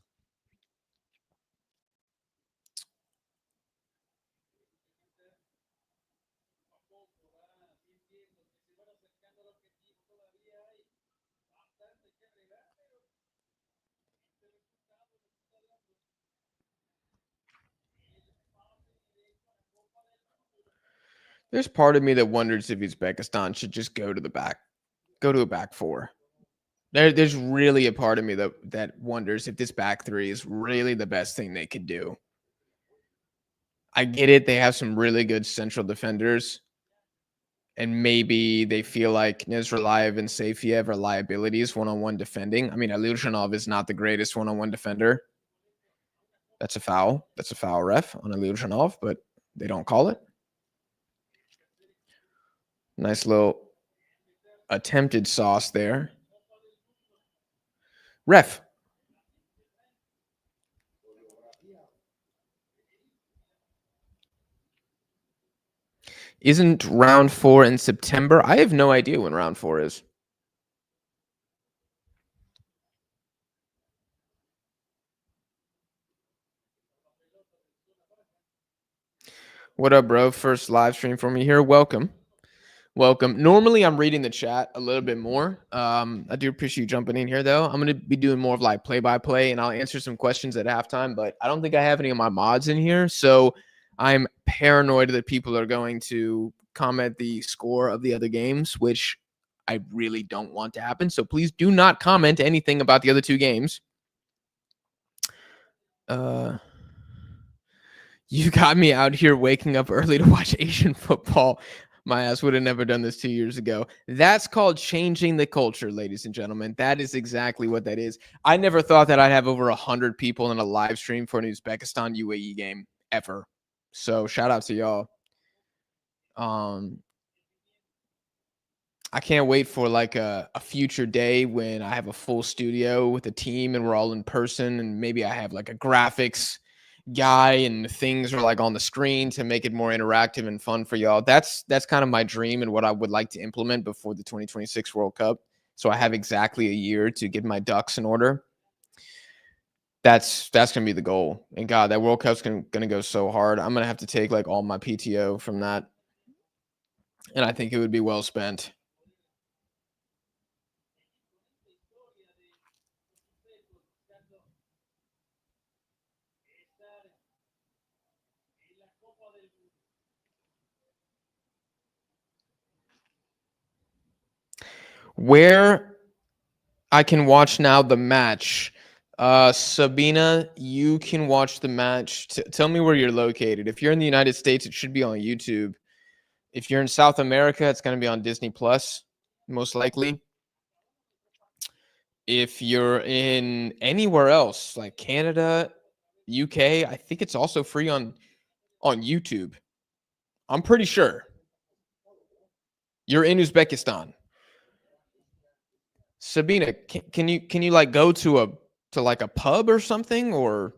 There's part of me that wonders if Uzbekistan should just go to a back four. There's really a part of me that wonders if this back three is really the best thing they could do. I get it; they have some really good central defenders, and maybe they feel like Nezralayev and Safiev are liabilities one-on-one defending. I mean, Ilyushinov is not the greatest one-on-one defender. That's a foul. That's a foul, ref, on Ilyushinov, but they don't call it. Nice little attempted sauce there. Ref. Isn't round 4 in September? I have no idea when round 4 is. What up, bro? First live stream for me here. Welcome. Welcome. Normally, I'm reading the chat a little bit more. I do appreciate you jumping in here, though. I'm going to be doing more of like play-by-play, and I'll answer some questions at halftime, but I don't think I have any of my mods in here, so I'm paranoid that people are going to comment the score of the other games, which I really don't want to happen. So please do not comment anything about the other two games. You got me out here waking up early to watch Asian football. My ass would have never done this 2 years ago. That's called changing the culture, ladies and gentlemen. That is exactly what that is. I never thought that I'd have over 100 people in a live stream for an Uzbekistan UAE game ever. So shout out to y'all. I can't wait for like a future day when I have a full studio with a team and we're all in person, and maybe I have like a graphics guy and things are like on the screen to make it more interactive and fun for y'all. That's kind of my dream and what I would like to implement before the 2026 World Cup. So I have exactly a year to get my ducks in order. That's gonna be the goal. And God, that World Cup's gonna go so hard. I'm gonna have to take like all my PTO from that, and I think it would be well spent. Where I can watch now the match. Sabina, you can watch the match. Tell me where you're located. If you're in the United States, it should be on YouTube. If you're in South America, it's going to be on Disney Plus, most likely. If you're in anywhere else, like Canada, UK, I think it's also free on YouTube. I'm pretty sure. You're in Uzbekistan. Sabina, can you like go to to like a pub or something, or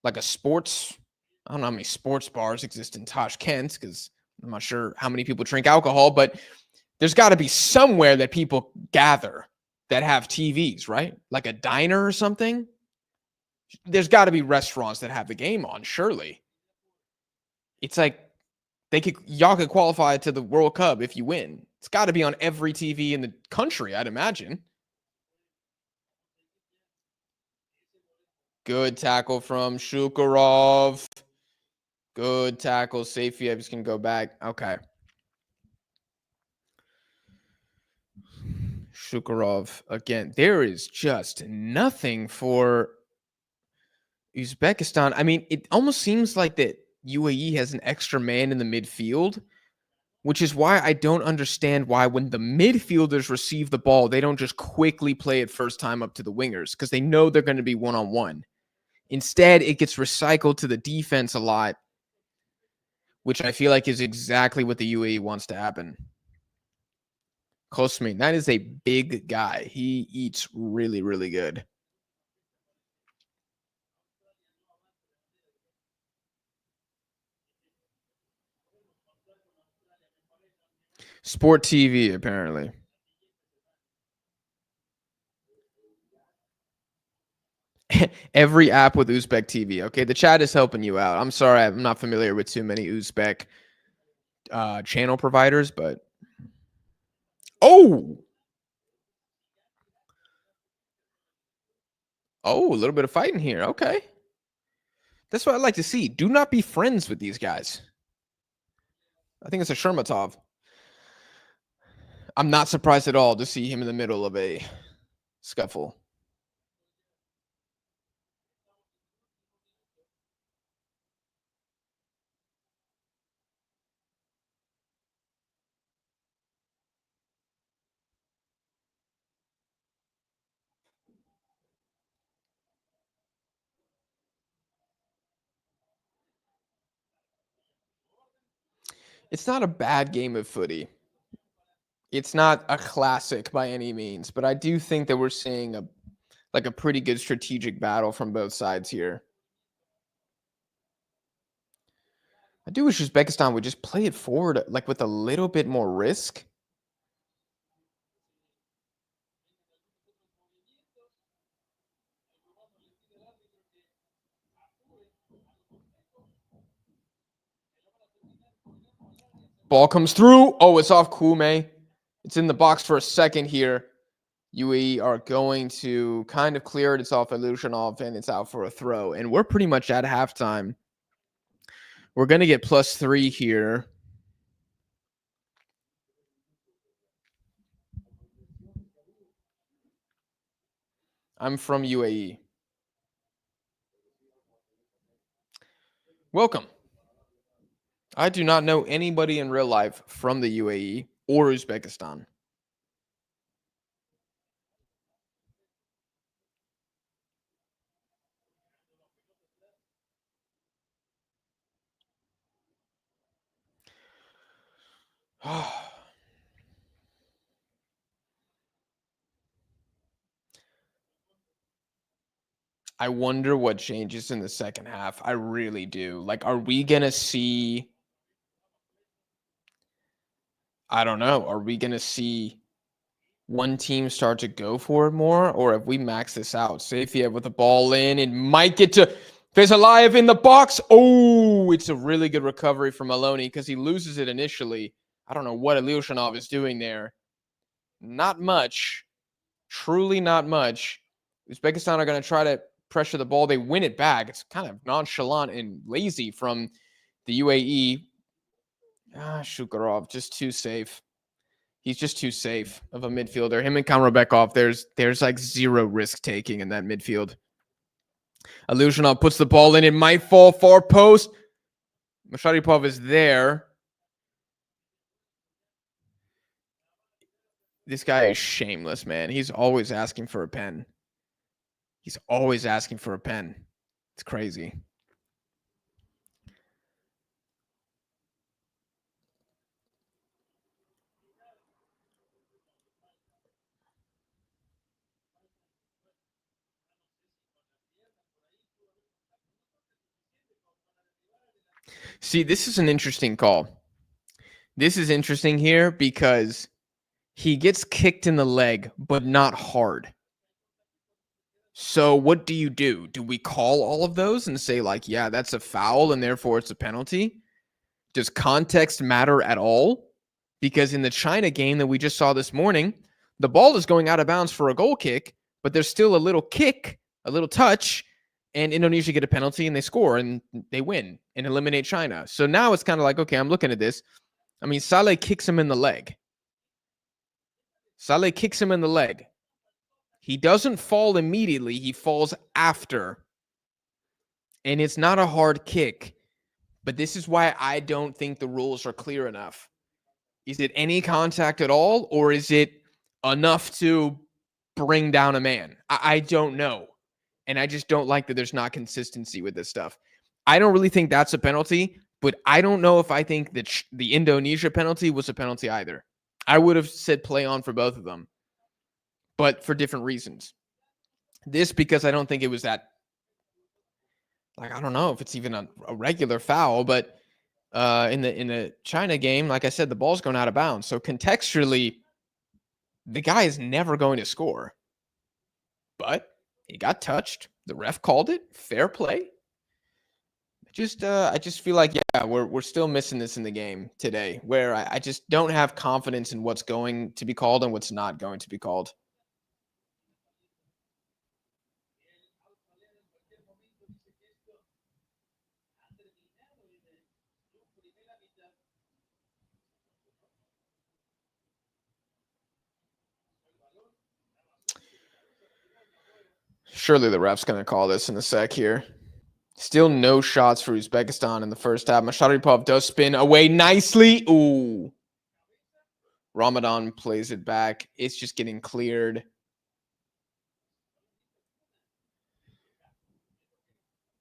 like a sports. I don't know how many sports bars exist in Tashkent because I'm not sure how many people drink alcohol, but there's got to be somewhere that people gather that have TVs, right? Like a diner or something. There's got to be restaurants that have the game on, surely. It's like y'all could qualify to the World Cup if you win. It's got to be on every TV in the country, I'd imagine. Good tackle from Shukurov. Good tackle. Safiev can go back. Okay. Shukurov again. There is just nothing for Uzbekistan. I mean, it almost seems like that UAE has an extra man in the midfield, which is why I don't understand why when the midfielders receive the ball, they don't just quickly play it first time up to the wingers because they know they're going to be one-on-one. Instead, it gets recycled to the defense a lot, which I feel like is exactly what the UAE wants to happen. Kosmin, that is a big guy. He eats really, really good. Sport TV, apparently. Every app with Uzbek TV. Okay, the chat is helping you out. I'm sorry, I'm not familiar with too many Uzbek channel providers, but oh, a little bit of fighting here. Okay, that's what I like to see. Do not be friends with these guys. I think it's a Shermatov. I'm not surprised at all to see him in the middle of a scuffle. It's not a bad game of footy. It's not a classic by any means, but I do think that we're seeing a pretty good strategic battle from both sides here. I do wish Uzbekistan would just play it forward like with a little bit more risk. Ball comes through. Oh, it's off Kume. It's in the box for a second here. UAE are going to kind of clear it. It's off Ilyushinov, and it's out for a throw. And we're pretty much at halftime. We're going to get +3 here. I'm from UAE. Welcome. I do not know anybody in real life from the UAE or Uzbekistan. I wonder what changes in the second half. I really do. Like, are we going to see? I don't know. Are we going to see one team start to go for it more? Or if we max this out, Safiev with the ball in, it might get to Vezalayev in the box. Oh, it's a really good recovery from Maloney because he loses it initially. I don't know what Ilyushinov is doing there. Not much. Truly not much. Uzbekistan are going to try to pressure the ball. They win it back. It's kind of nonchalant and lazy from the UAE. Shukurov, just too safe. He's just too safe of a midfielder. Him and Kamrabekov, there's like zero risk taking in that midfield. Ilyushinov puts the ball in. It might fall far post. Masharipov is there. This guy is shameless, man. He's always asking for a pen. He's always asking for a pen. It's crazy. See, this is an interesting call. This is interesting here because he gets kicked in the leg, but not hard. So what do you do? Do we call all of those and say like, yeah, that's a foul and therefore it's a penalty? Does context matter at all? Because in the China game that we just saw this morning, the ball is going out of bounds for a goal kick, but there's still a little kick, a little touch, and Indonesia get a penalty and they score and they win and eliminate China. So now it's kind of like, okay, I'm looking at this. I mean, Saleh kicks him in the leg. Saleh kicks him in the leg. He doesn't fall immediately. He falls after. And it's not a hard kick. But this is why I don't think the rules are clear enough. Is it any contact at all? Or is it enough to bring down a man? I don't know. And I just don't like that there's not consistency with this stuff. I don't really think that's a penalty. But I don't know if I think that the Indonesia penalty was a penalty either. I would have said play on for both of them, but for different reasons. This because I don't think it was that, like, I don't know if it's even a regular foul, but in the China game, like I said, the ball's going out of bounds. So contextually, the guy is never going to score. But he got touched. The ref called it. Fair play. I just feel like, yeah, we're still missing this in the game today, where I just don't have confidence in what's going to be called and what's not going to be called. Surely the ref's going to call this in a sec here. Still no shots for Uzbekistan in the first half. Masharipov does spin away nicely. Ooh. Ramadan plays it back. It's just getting cleared.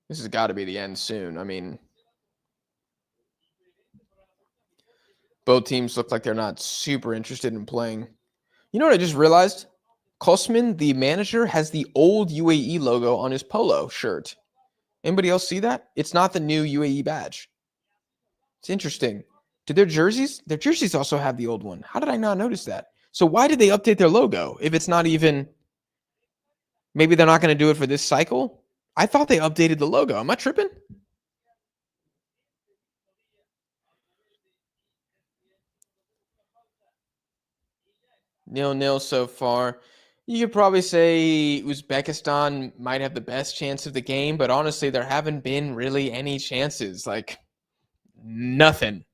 This has got to be the end soon. I mean, both teams look like they're not super interested in playing. You know what I just realized? Kosman, the manager, has the old UAE logo on his polo shirt. Anybody else see that? It's not the new UAE badge. It's interesting. Do their jerseys? Their jerseys also have the old one. How did I not notice that? So why did they update their logo if it's not even... Maybe they're not going to do it for this cycle? I thought they updated the logo. Am I tripping? 0-0 so far. You could probably say Uzbekistan might have the best chance of the game, but honestly, there haven't been really any chances. Like, nothing.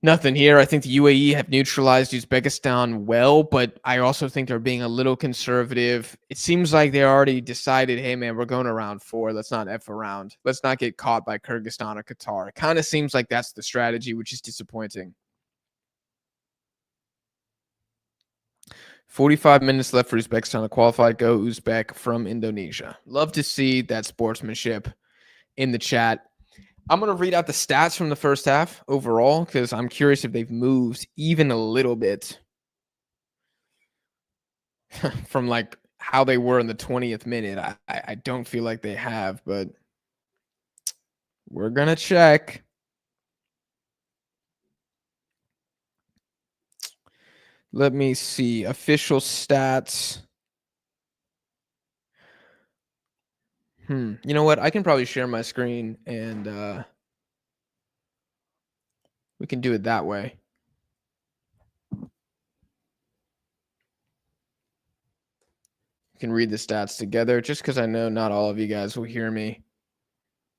Nothing here. I think the UAE have neutralized Uzbekistan well, but I also think they're being a little conservative. It seems like they already decided, hey, man, we're going to round 4. Let's not F around. Let's not get caught by Kyrgyzstan or Qatar. It kind of seems like that's the strategy, which is disappointing. 45 minutes left for Uzbekistan to qualify. Go Uzbek from Indonesia. Love to see that sportsmanship in the chat. I'm going to read out the stats from the first half overall because I'm curious if they've moved even a little bit from like how they were in the 20th minute. I don't feel like they have, but we're going to check. Let me see. Official stats. You know what? I can probably share my screen and we can do it that way. You can read the stats together just because I know not all of you guys will hear me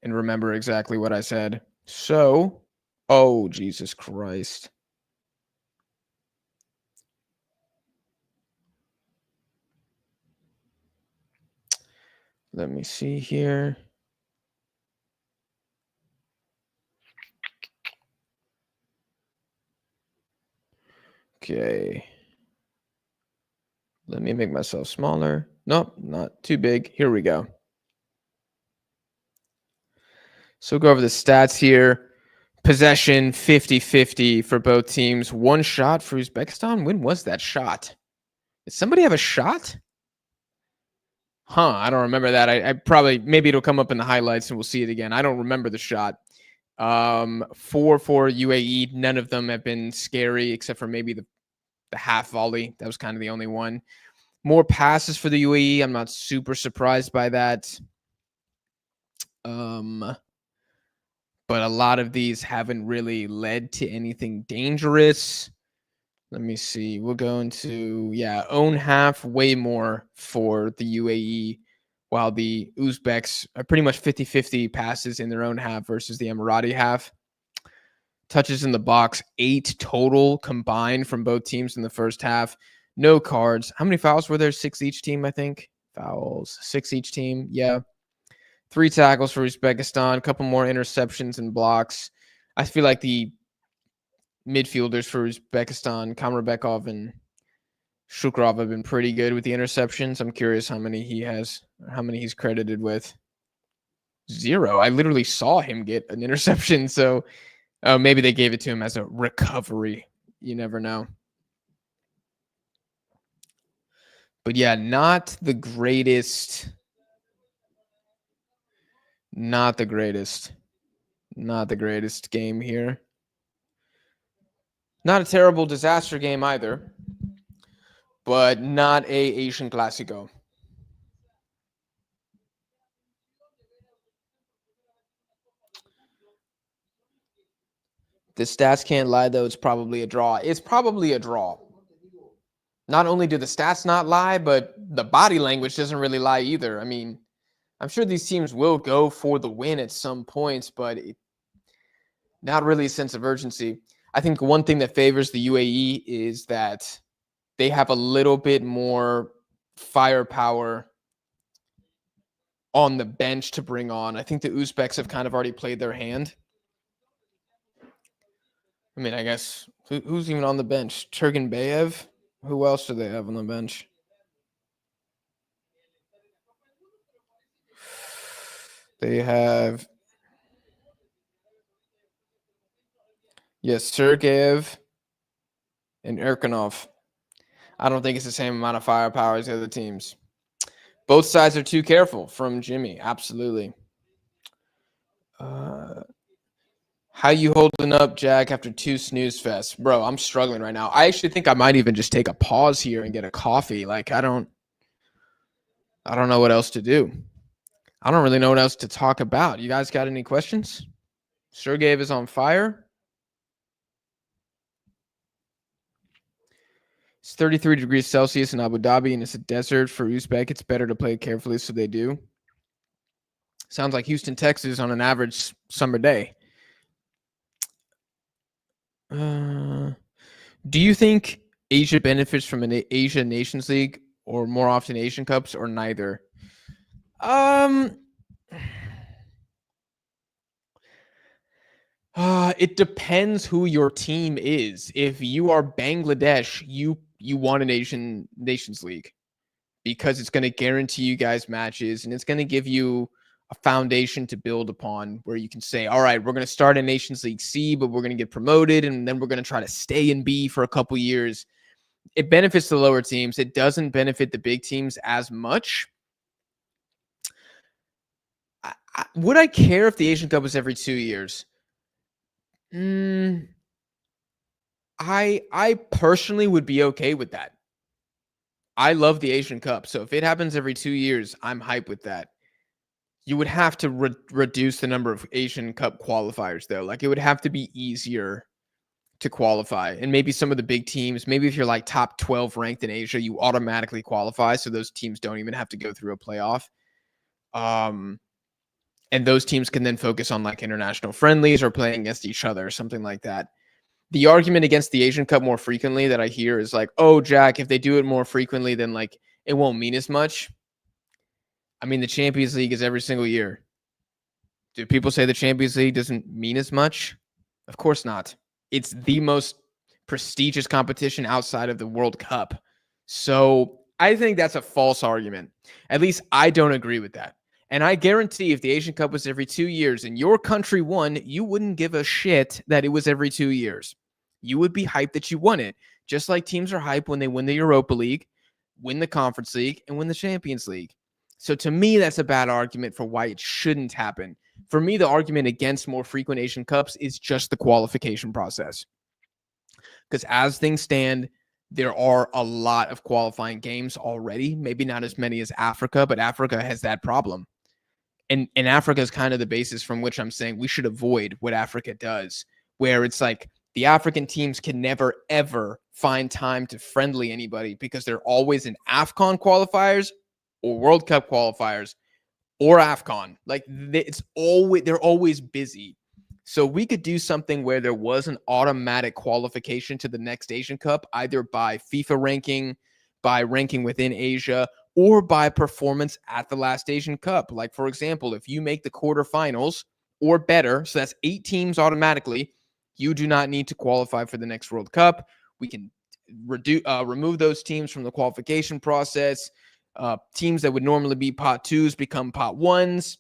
and remember exactly what I said. So, oh, Jesus Christ. Let me see here. Okay. Let me make myself smaller. Nope, not too big. Here we go. So we'll go over the stats here. Possession 50-50 for both teams. One shot for Uzbekistan. When was that shot? Did somebody have a shot? I don't remember that. I probably, maybe it'll come up in the highlights and we'll see it again. I don't remember the shot. Four for UAE. None of them have been scary except for maybe the half volley. That was kind of the only one. More passes for the UAE. I'm not super surprised by that. But a lot of these haven't really led to anything dangerous. Let me see. We'll go into, own half, way more for the UAE, while the Uzbeks are pretty much 50-50 passes in their own half versus the Emirati half. Touches in the box, 8 total combined from both teams in the first half. No cards. How many fouls were there? 6 each team, I think. Fouls, 6 each team. Yeah. 3 tackles for Uzbekistan, a couple more interceptions and blocks. I feel like the midfielders for Uzbekistan, Kamerbekov and Shukrov, have been pretty good with the interceptions. I'm curious how many he's credited with. 0. I literally saw him get an interception, so maybe they gave it to him as a recovery. You never know. But yeah, not the greatest. Not the greatest game here. Not a terrible disaster game either, but not a Asian Clásico. The stats can't lie, though. It's probably a draw. It's probably a draw. Not only do the stats not lie, but the body language doesn't really lie either. I mean, I'm sure these teams will go for the win at some points, but not really a sense of urgency. I think one thing that favors the UAE is that they have a little bit more firepower on the bench to bring on. I think the Uzbeks have kind of already played their hand. I mean, I guess, who's even on the bench? Turgenbayev? Who else do they have on the bench? They have, Sergeyev and Erkanov. I don't think it's the same amount of firepower as the other teams. Both sides are too careful from Jimmy. Absolutely. How you holding up, Jack, after 2 snooze fests? Bro, I'm struggling right now. I actually think I might even just take a pause here and get a coffee. Like, I don't know what else to do. I don't really know what else to talk about. You guys got any questions? Sergeyev is on fire. It's 33 degrees Celsius in Abu Dhabi, and it's a desert for Uzbek. It's better to play carefully, so they do. Sounds like Houston, Texas on an average summer day. Do you think Asia benefits from an Asia Nations League or more often Asian Cups, or neither? It depends who your team is. If you are Bangladesh, you want an Asian Nations League because it's going to guarantee you guys matches, and it's going to give you a foundation to build upon where you can say, all right, we're going to start in Nations League C, but we're going to get promoted, and then we're going to try to stay in B for a couple years. It benefits the lower teams. It doesn't benefit the big teams as much. Would I care if the Asian Cup was every 2 years? I personally would be okay with that. I love the Asian Cup, so if it happens every 2 years, I'm hype with that. You would have to reduce the number of Asian Cup qualifiers, though. Like, it would have to be easier to qualify. And maybe some of the big teams, maybe if you're like top 12 ranked in Asia, you automatically qualify, so those teams don't even have to go through a playoff. And those teams can then focus on like international friendlies or playing against each other or something like that. The argument against the Asian Cup more frequently that I hear is like, oh, Jack, if they do it more frequently, then like it won't mean as much. I mean, the Champions League is every single year. Do people say the Champions League doesn't mean as much? Of course not. It's the most prestigious competition outside of the World Cup. So I think that's a false argument. At least I don't agree with that. And I guarantee if the Asian Cup was every 2 years and your country won, you wouldn't give a shit that it was every 2 years. You would be hyped that you won it. Just like teams are hyped when they win the Europa League, win the Conference League, and win the Champions League. So to me, that's a bad argument for why it shouldn't happen. For me, the argument against more frequent Asian Cups is just the qualification process. Because as things stand, there are a lot of qualifying games already. Maybe not as many as Africa, but Africa has that problem. And Africa is kind of the basis from which I'm saying we should avoid what Africa does, where it's like the African teams can never, ever find time to friendly anybody because they're always in AFCON qualifiers or World Cup qualifiers or AFCON. Like they're always busy. So we could do something where there was an automatic qualification to the next Asian Cup, either by FIFA ranking, by ranking within Asia, or by performance at the last Asian Cup. Like, for example, if you make the quarterfinals or better, so that's 8 teams automatically, you do not need to qualify for the next World Cup. We can remove those teams from the qualification process. Teams that would normally be pot 2s become pot 1s.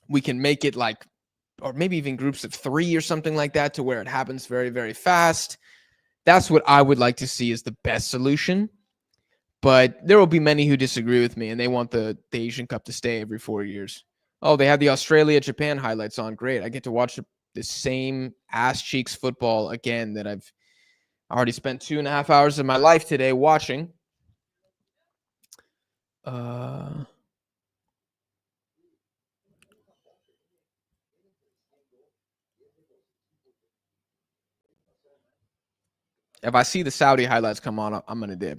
We can make it like, or maybe even groups of 3 or something like that, to where it happens very, very fast. That's what I would like to see as the best solution. But there will be many who disagree with me, and they want the Asian Cup to stay every 4 years. Oh, they have the Australia-Japan highlights on. Great. I get to watch the same ass cheeks football again that I've already spent 2.5 hours of my life today watching. If I see the Saudi highlights come on, I'm going to dip.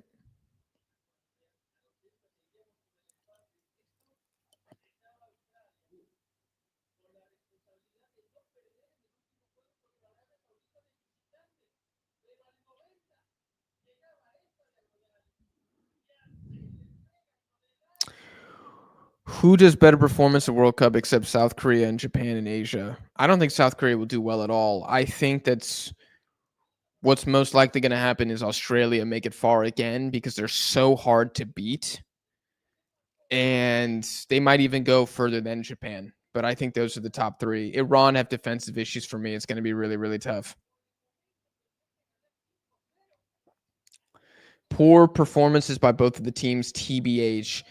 Who does better performance at World Cup except South Korea and Japan and Asia? I don't think South Korea will do well at all. I think that's what's most likely going to happen is Australia make it far again because they're so hard to beat. And they might even go further than Japan. But I think those are the top 3. Iran have defensive issues for me. It's going to be really, really tough. Poor performances by both of the teams, TBH.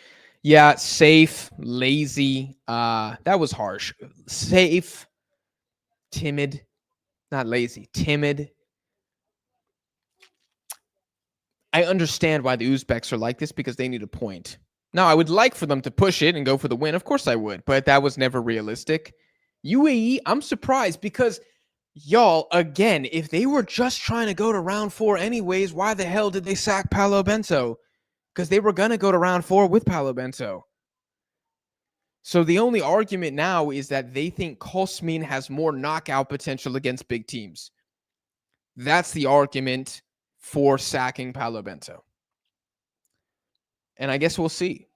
Yeah, safe, lazy. That was harsh. Safe, timid, not lazy, timid. I understand why the Uzbeks are like this because they need a point. Now, I would like for them to push it and go for the win. Of course I would, but that was never realistic. UAE, I'm surprised because, y'all, again, if they were just trying to go to round 4 anyways, why the hell did they sack Paolo Bento? Because they were going to go to round 4 with Paolo Bento. So the only argument now is that they think Kosmin has more knockout potential against big teams. That's the argument for sacking Paolo Bento. And I guess we'll see.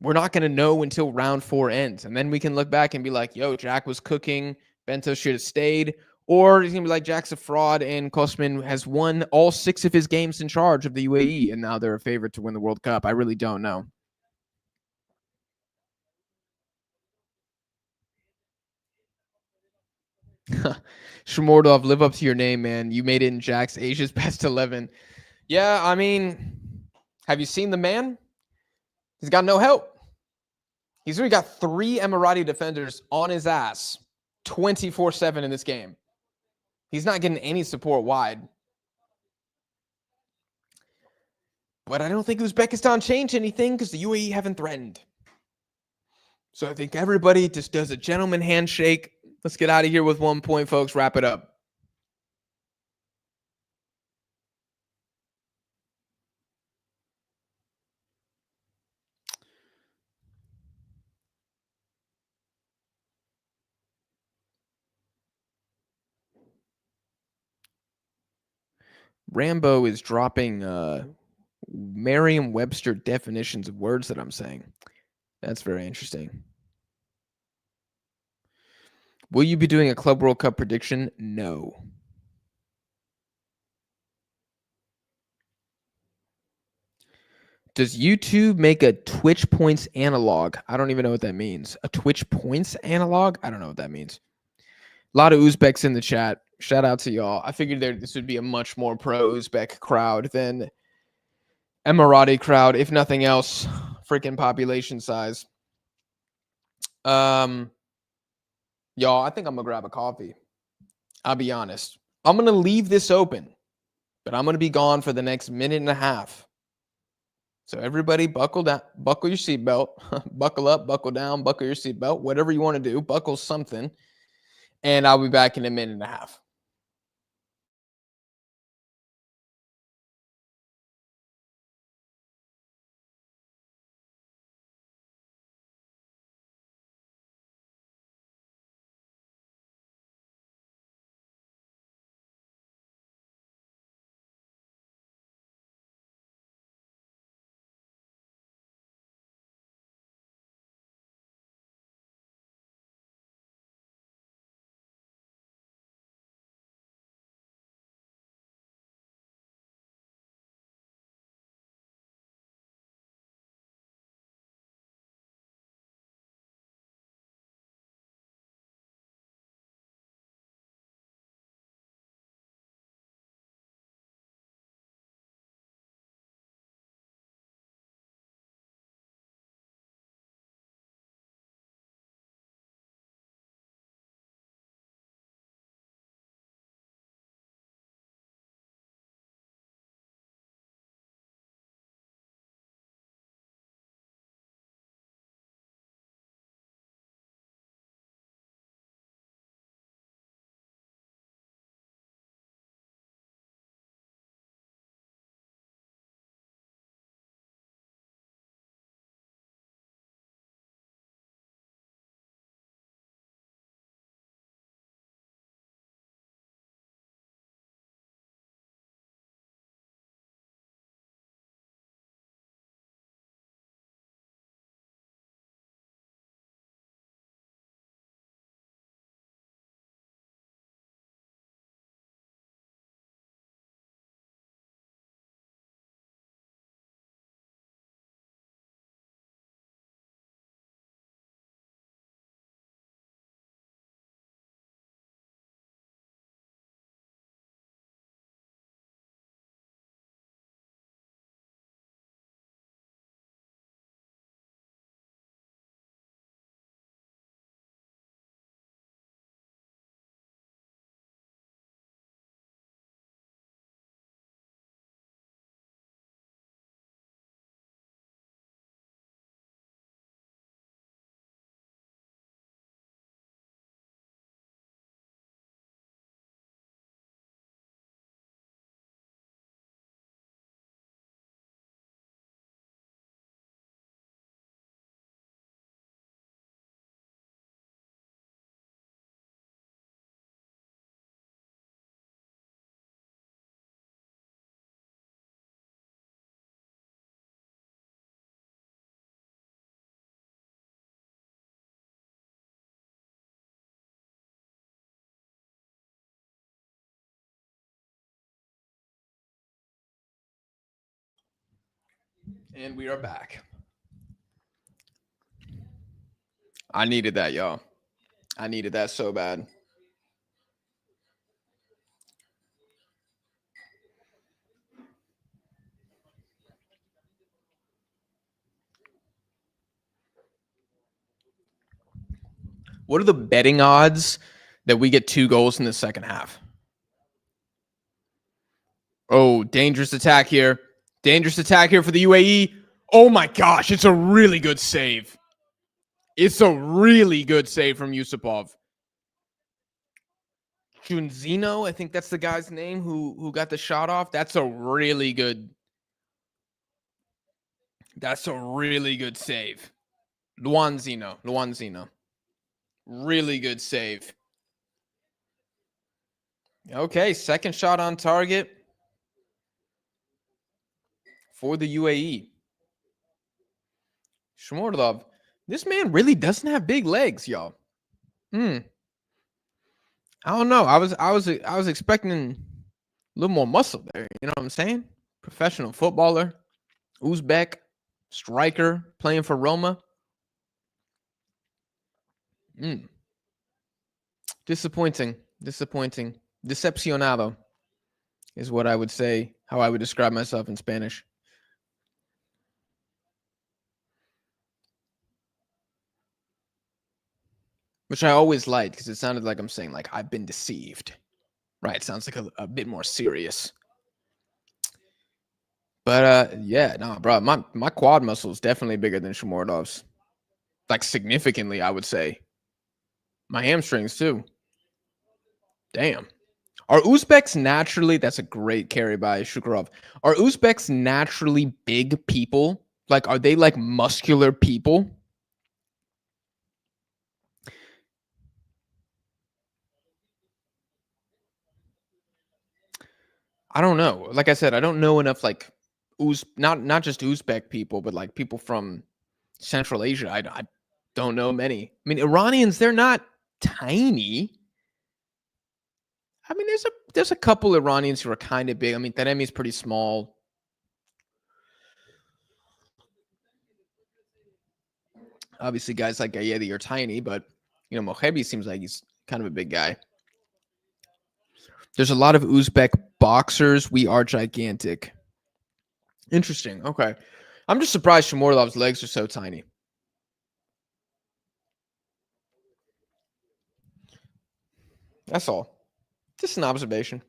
We're not going to know until round 4 ends. And then we can look back and be like, yo, Jack was cooking. Bento should have stayed. Or he's going to be like, Jack's a fraud and Kosmin has won all 6 of his games in charge of the UAE. And now they're a favorite to win the World Cup. I really don't know. Shmordov, live up to your name, man. You made it in Jack's Asia's best 11. Yeah, I mean, have you seen the man? He's got no help. He's already got 3 Emirati defenders on his ass 24/7 in this game. He's not getting any support wide. But I don't think Uzbekistan changed anything because the UAE haven't threatened. So I think everybody just does a gentleman handshake. Let's get out of here with 1 point, folks. Wrap it up. Rambo is dropping Merriam-Webster definitions of words that I'm saying. That's very interesting. Will you be doing a Club World Cup prediction? No. Does YouTube make a Twitch points analog? I don't even know what that means. A Twitch points analog? I don't know what that means. A lot of Uzbeks in the chat. Shout out to y'all. I figured this would be a much more pro-Uzbek crowd than Emirati crowd, if nothing else. Freaking population size. Y'all, I think I'm going to grab a coffee. I'll be honest. I'm going to leave this open, but I'm going to be gone for the next minute and a half. So everybody buckle down, buckle your seatbelt, buckle up, buckle down, buckle your seatbelt, whatever you want to do, buckle something. And I'll be back in a minute and a half. And we are back. I needed that, y'all. I needed that so bad. What are the betting odds that we get 2 goals in the second half? Oh, dangerous attack here. Dangerous attack here for the UAE. Oh my gosh, it's a really good save. It's a really good save from Yusupov. Junzino, I think that's the guy's name who got the shot off. That's a really good save. Luanzino. Really good save. Okay, second shot on target for the UAE. Shmordlov. This man really doesn't have big legs, y'all. I don't know. I was expecting a little more muscle there. You know what I'm saying? Professional footballer, Uzbek, striker, playing for Roma. Disappointing. Decepcionado is what I would say, how I would describe myself in Spanish. which I always liked because it sounded like I'm saying, like, I've been deceived. Right. It sounds like a bit more serious. But yeah, no, bro, my quad muscle is definitely bigger than Shomordov's. Like significantly, I would say. My hamstrings too. Damn. Are Uzbeks naturally? That's a great carry by Shukurov. Are Uzbeks naturally big people? Like, are they like muscular people? I don't know. Like I said, I don't know enough. Like, not just Uzbek people, but like people from Central Asia. I don't know many. I mean, Iranians, they're not tiny. I mean, there's a couple Iranians who are kind of big. I mean, Taremi's pretty small. Obviously, guys like Gayedi are tiny, but Mohebi seems like he's kind of a big guy. There's a lot of Uzbek boxers. We are gigantic. Interesting. Okay. I'm just surprised Shomorlov's legs are so tiny. That's all. Just an observation.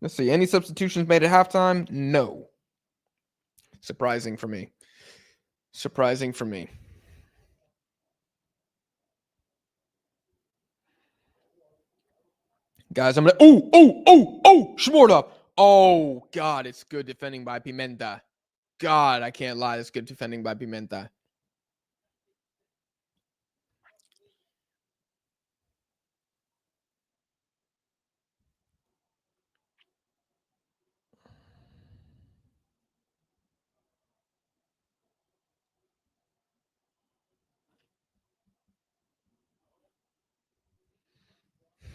Let's see. Any substitutions made at halftime? No. Surprising for me. Surprising for me. Guys, I'm gonna. Shmordov. Oh, God, it's good defending by Pimenta. God, I can't lie. It's good defending by Pimenta.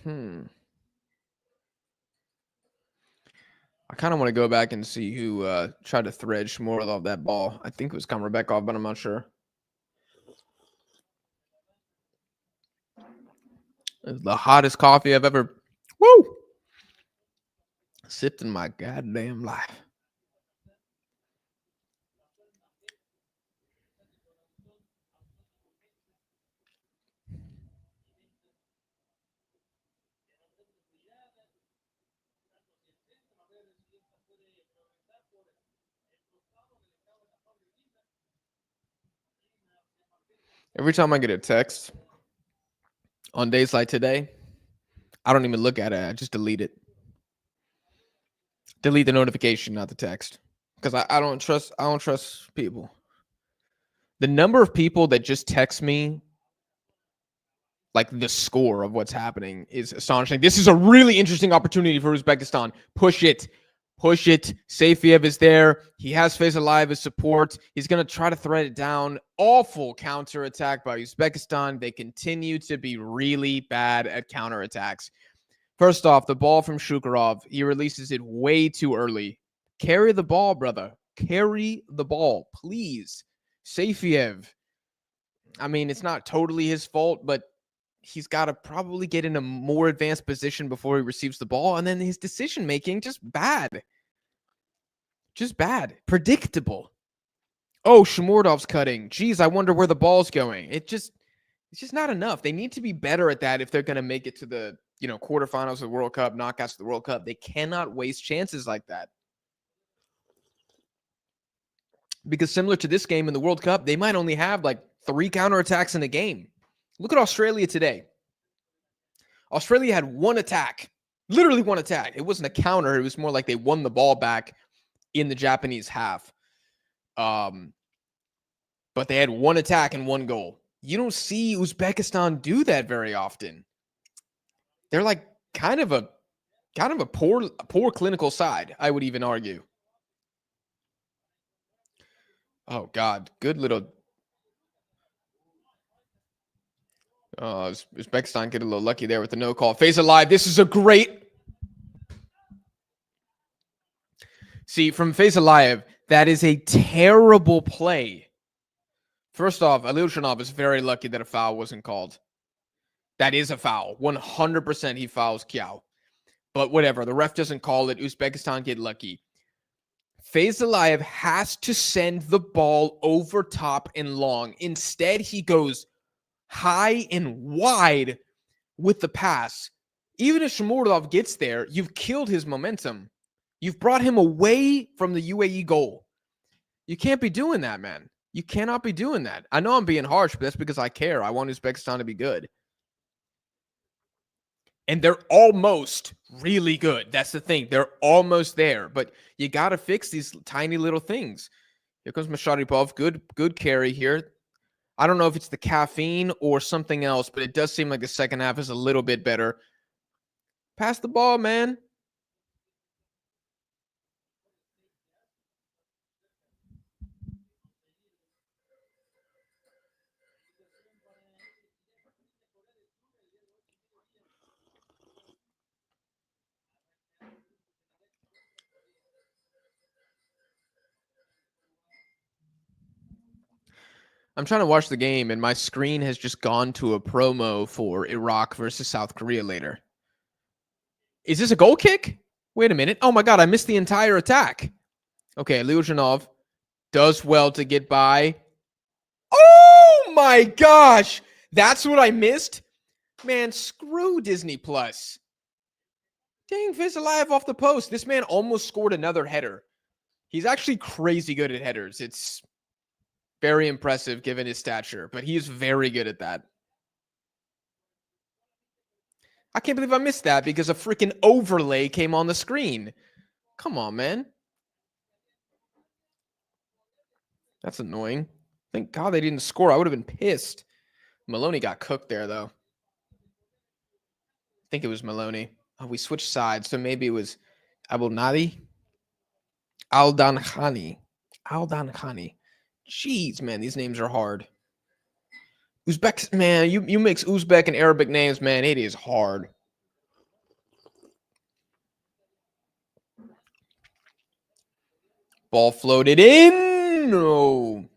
I kind of want to go back and see who tried to thread Shmorov that ball. I think it was Kamrabekov, but I'm not sure. It's the hottest coffee I've ever sipped in my goddamn life. Every time I get a text on days like today, I don't even look at it. I just delete it. Delete the notification, not the text. Because I don't trust people. The number of people that just text me like the score of what's happening is astonishing. This is a really interesting opportunity for Uzbekistan. Push it. Push it. Saifiev is there. He has Faisal Aliyev as support. He's going to try to thread it down. Awful counterattack by Uzbekistan. They continue to be really bad at counterattacks. First off, the ball from Shukurov. He releases it way too early. Carry the ball, brother. Carry the ball, please. Saifiev. I mean, it's not totally his fault, but he's got to probably get in a more advanced position before he receives the ball. And then his decision making, just bad. Just bad. Predictable. Oh, Shomordov's cutting. Geez, I wonder where the ball's going. It's just not enough. They need to be better at that if they're going to make it to the, quarterfinals of the World Cup, knockouts of the World Cup. They cannot waste chances like that. Because similar to this game in the World Cup, they might only have like 3 counterattacks in a game. Look at Australia today. Australia had one attack, literally one attack. It wasn't a counter. It was more like they won the ball back in the Japanese half. But they had one attack and one goal. You don't see Uzbekistan do that very often. They're like kind of a poor clinical side, I would even argue. Oh, God. Good little... Uzbekistan get a little lucky there with the no call. Faisal Aliyev. This is a great... See, from Faisal Aliyev, that is a terrible play. First off, Alilshanov is very lucky that a foul wasn't called. That is a foul. 100% he fouls Kiao. But whatever. The ref doesn't call it. Uzbekistan get lucky. Faisal Aliyev has to send the ball over top and long. Instead, he goes high and wide with the pass. Even if Shomurodov gets there, you've killed his momentum. You've brought him away from the UAE goal. You can't be doing that, man. You cannot be doing that. I know I'm being harsh, but that's because I care. I want Uzbekistan to be good. And they're almost really good. That's the thing. They're almost there. But you got to fix these tiny little things. Here comes Masharipov. Good carry here. I don't know if it's the caffeine or something else, but it does seem like the second half is a little bit better. Pass the ball, man. I'm trying to watch the game, and my screen has just gone to a promo for Iraq versus South Korea later. Is this a goal kick? Wait a minute. Oh my God, I missed the entire attack. Okay, Lyuzhinov does well to get by. Oh my gosh. That's what I missed? Man, screw Disney Plus. Dang, Vizalayev off the post. This man almost scored another header. He's actually crazy good at headers. It's very impressive given his stature, but he's very good at that. I can't believe I missed that because a freaking overlay came on the screen. Come on, man. That's annoying. Thank God they didn't score. I would have been pissed. Maloney got cooked there, though. I think it was Maloney. Oh, we switched sides, so maybe it was Abulnadi. Aldan Khani. Aldan Khani. Jeez, man, these names are hard. Uzbek, man, you mix Uzbek and Arabic names, man, it is hard. Ball floated in. No.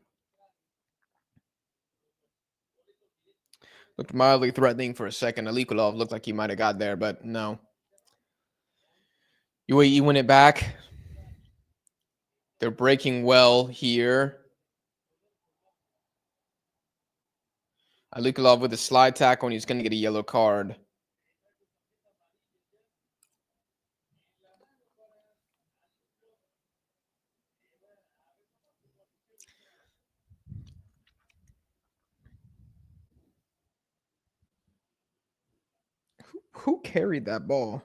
Looked mildly threatening for a second. Alikulov looked like he might have got there, but no. UAE win it back. They're breaking well here. Alikulov with a slide tackle, and he's going to get a yellow card. Who carried that ball?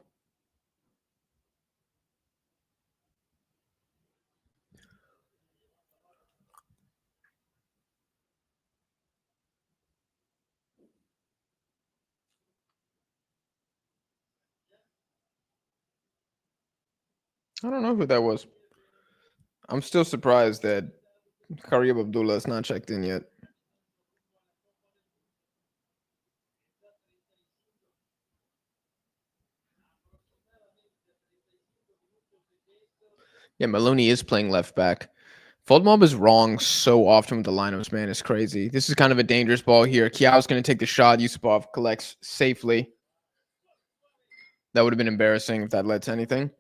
I don't know who that was. I'm still surprised that Kareem Abdullah is not checked in yet. Yeah, Maloney is playing left back. Foldmob is wrong so often with the lineups, man. It's crazy. This is kind of a dangerous ball here. Kiao's going to take the shot. Yusupov collects safely. That would have been embarrassing if that led to anything.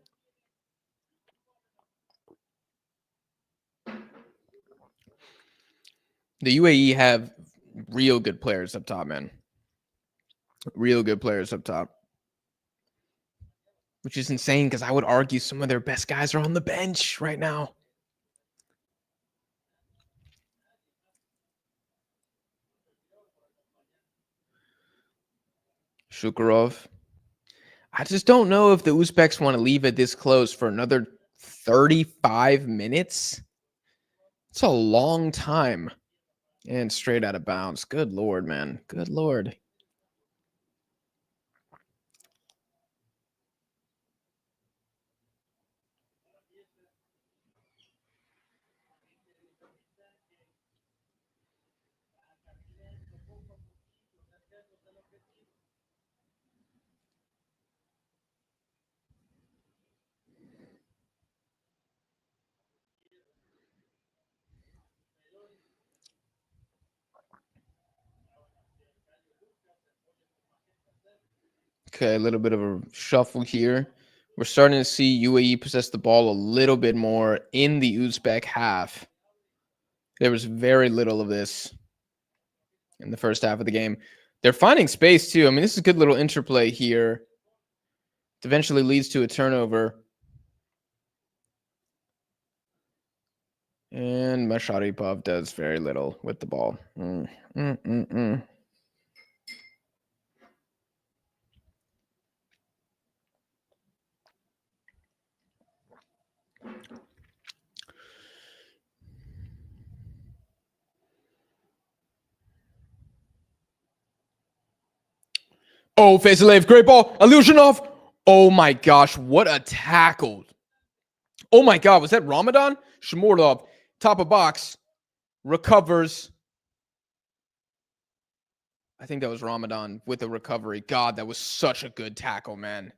The UAE have real good players up top, man. Real good players up top. Which is insane because I would argue some of their best guys are on the bench right now. Shukurov. I just don't know if the Uzbeks want to leave it this close for another 35 minutes. It's a long time. And straight out of bounds. Good Lord, man. Good Lord. Okay, a little bit of a shuffle here. We're starting to see UAE possess the ball a little bit more in the Uzbek half. There was very little of this in the first half of the game. They're finding space too. I mean, this is a good little interplay here. It eventually leads to a turnover. And Masharipov does very little with the ball. Oh, Vasiliev, great ball. Ilyushinov. Oh my gosh, what a tackle. Oh my God, was that Ramadan? Shmurlov, top of box, recovers. I think that was Ramadan with the recovery. God, that was such a good tackle, man.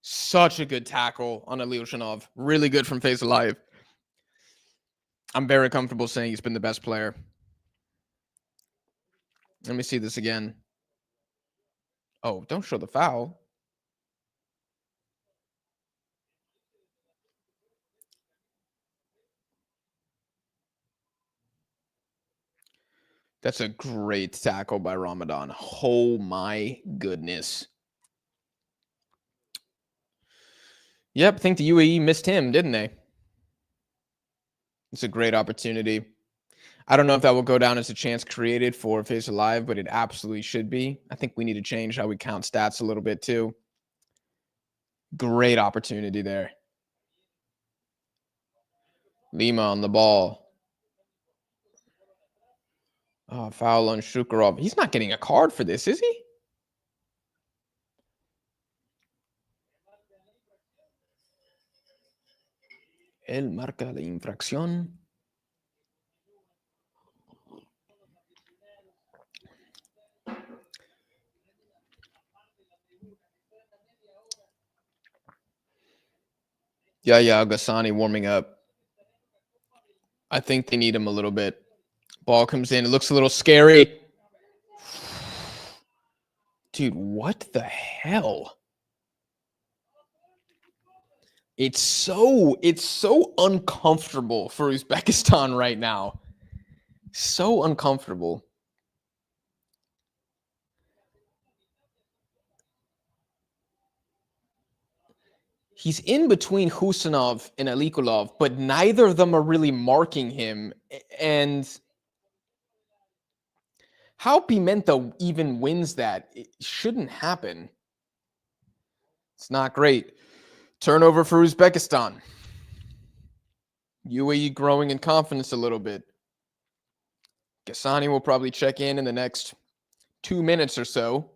Such a good tackle on Ilyushinov. Really good from Vasiliev. I'm very comfortable saying he's been the best player. Let me see this again. Oh, don't show the foul. That's a great tackle by Ramadan. Oh my goodness. Yep, I think the UAE missed him, didn't they? It's a great opportunity. I don't know if that will go down as a chance created for Face Alive, but it absolutely should be. I think we need to change how we count stats a little bit too. Great opportunity there. Lima on the ball. Oh, foul on Shukurov. He's not getting a card for this, is he? Él marca la infracción. Yeah, Gassani warming up. I think they need him a little bit. Ball comes in. It looks a little scary. Dude, what the hell? It's so uncomfortable for Uzbekistan right now. So uncomfortable. He's in between Husanov and Alikulov, but neither of them are really marking him. And how Pimenta even wins that, it shouldn't happen. It's not great. Turnover for Uzbekistan. UAE growing in confidence a little bit. Gassani will probably check in the next 2 minutes or so.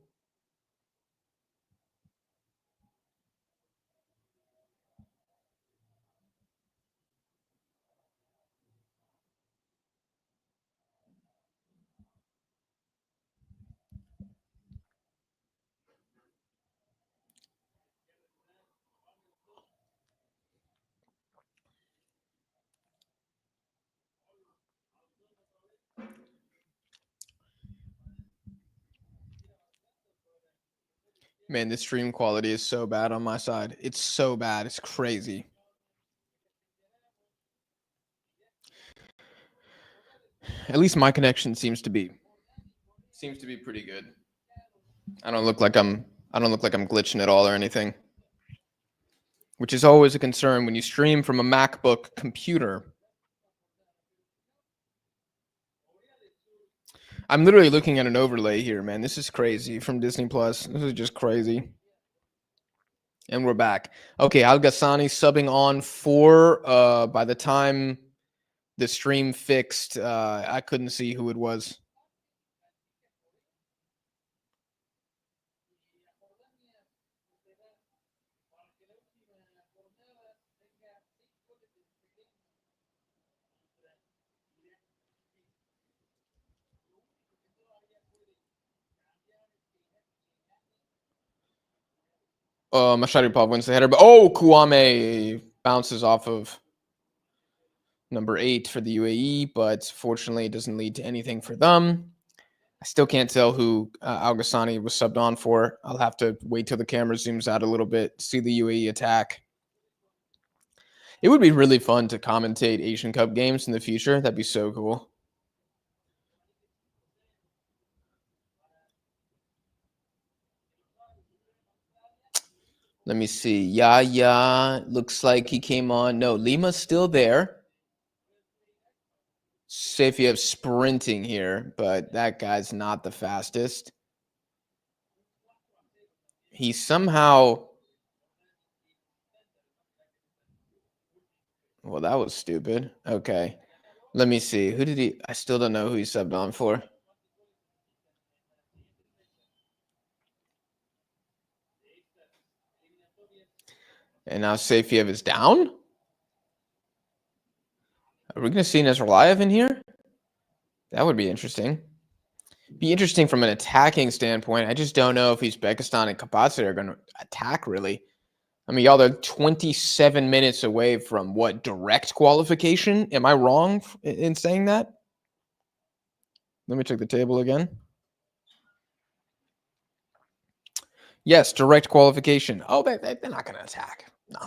Man, this stream quality is so bad on my side. It's so bad. It's crazy. At least my connection seems to be pretty good. I don't look like I'm glitching at all or anything, which is always a concern when you stream from a MacBook computer. I'm literally looking at an overlay here, man. This is crazy from Disney Plus. This is just crazy. And we're back. Okay, Al Ghassani subbing on for by the time the stream fixed, I couldn't see who it was. Masharipov wins the header, but Kouame bounces off of number 8 for the UAE, but fortunately it doesn't lead to anything for them. I still can't tell who Al Ghassani was subbed on for. I'll have to wait till the camera zooms out a little bit, see the UAE attack. It would be really fun to commentate Asian Cup games in the future. That'd be so cool. Let me see. Yeah. Looks like he came on. No, Lima's still there. Safiev sprinting here, but that guy's not the fastest. He somehow... Well, that was stupid. Okay. Let me see. Who did he... I still don't know who he subbed on for. And now Safiev is down? Are we going to see Nazarbayev in here? That would be interesting. Be interesting from an attacking standpoint. I just don't know if Uzbekistan and Kapatsa are going to attack, really. I mean, y'all, they're 27 minutes away from what, direct qualification? Am I wrong in saying that? Let me check the table again. Yes, direct qualification. Oh, they're not going to attack. No.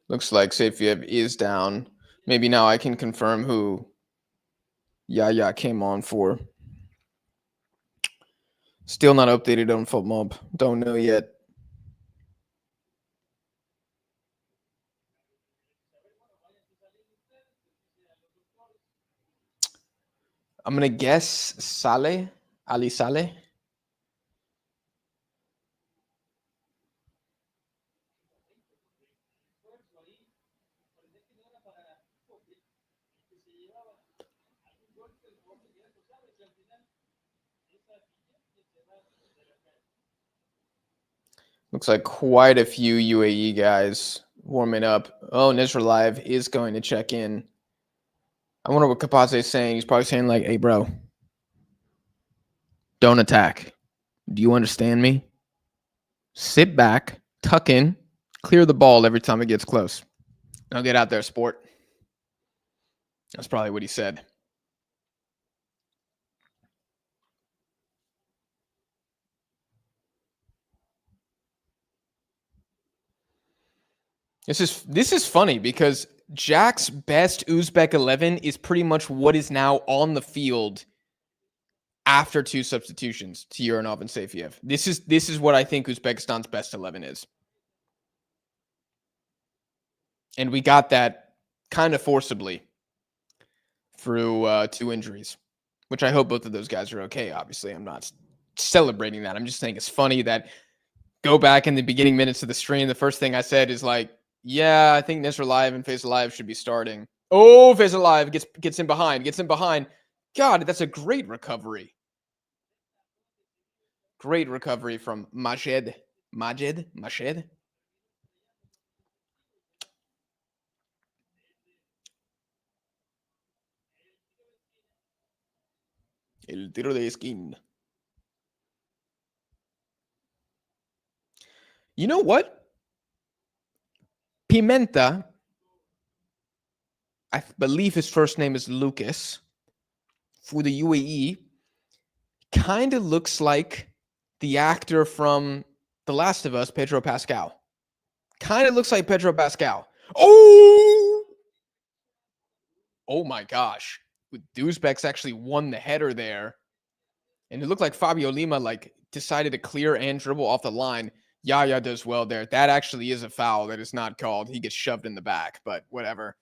Looks like Safiev is down. Maybe now I can confirm who Yaya came on for. Still not updated on FootMob. Don't know yet. I'm going to guess Saleh. Ali Saleh. Looks like quite a few UAE guys warming up. Oh, Nazarbayev is going to check in. I wonder what Kapase is saying. He's probably saying like, hey, bro, don't attack. Do you understand me? Sit back, tuck in, clear the ball every time it gets close. Now get out there, sport. That's probably what he said. This is funny because Jack's best Uzbek 11 is pretty much what is now on the field after two substitutions to Uranov and Safiev. This is what I think Uzbekistan's best 11 is. And we got that kind of forcibly through two injuries, which I hope both of those guys are okay. Obviously, I'm not celebrating that. I'm just saying it's funny that go back in the beginning minutes of the stream. The first thing I said is like, yeah, I think Nazarbayev and Faisalayev should be starting. Oh, Faisalayev gets in behind. God, that's a great recovery. Great recovery from Majed. El tiro de esquina. You know what? Pimenta, I believe his first name is Lucas, for the UAE, kind of looks like the actor from The Last of Us, Pedro Pascal. Kind of looks like Pedro Pascal. Oh my gosh. Uzbeks actually won the header there. And it looked like Fabio Lima decided to clear and dribble off the line. Yaya does well there. That actually is a foul that is not called. He gets shoved in the back, but whatever.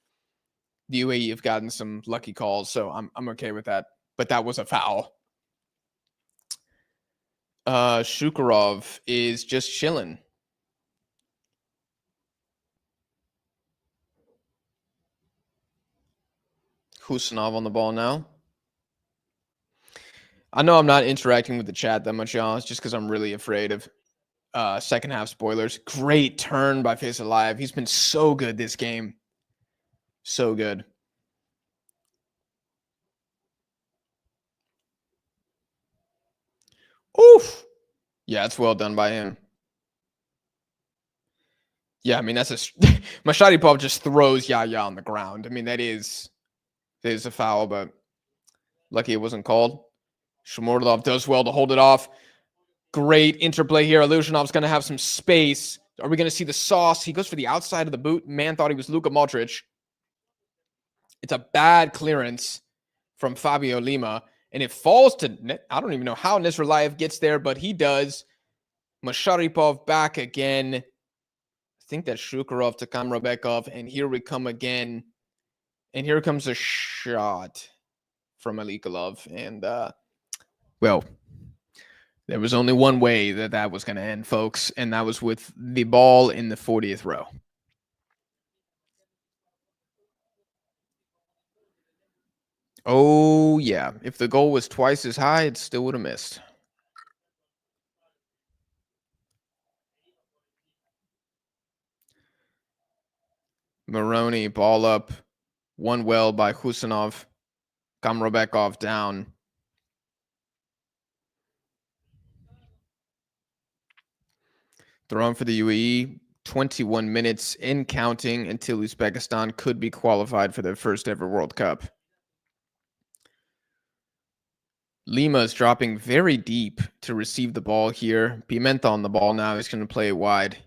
The UAE have gotten some lucky calls, so I'm okay with that. But that was a foul. Shukurov is just chilling. Husanov on the ball now. I know I'm not interacting with the chat that much, y'all. It's just because I'm really afraid of second half spoilers. Great turn by Faisalayev. He's been so good this game. So good. Oof. Yeah, it's well done by him. Yeah, I mean, that's a Masharipov just throws Yaya on the ground. I mean, that is a foul, but lucky it wasn't called. Shomurdov does well to hold it off. Great interplay here. Ilyushinov's going to have some space. Are we going to see the sauce? He goes for the outside of the boot. Man thought he was Luka Modric. It's a bad clearance from Fabio Lima, and it falls to, I don't even know how Nisralayev gets there, but he does. Masharipov back again. I think that's Shukurov to Kamrabekov, and here we come again. And here comes a shot from Alikulov, and, well, there was only one way that was going to end, folks, and that was with the ball in the 40th row. Oh, yeah. If the goal was twice as high, it still would have missed. Maroney, ball up. One well by Husanov. Kamrabekov down. Thrown for the UAE. 21 minutes in counting until Uzbekistan could be qualified for their first ever World Cup. Lima's dropping very deep to receive the ball here. Pimenta on the ball now. He's going to play it wide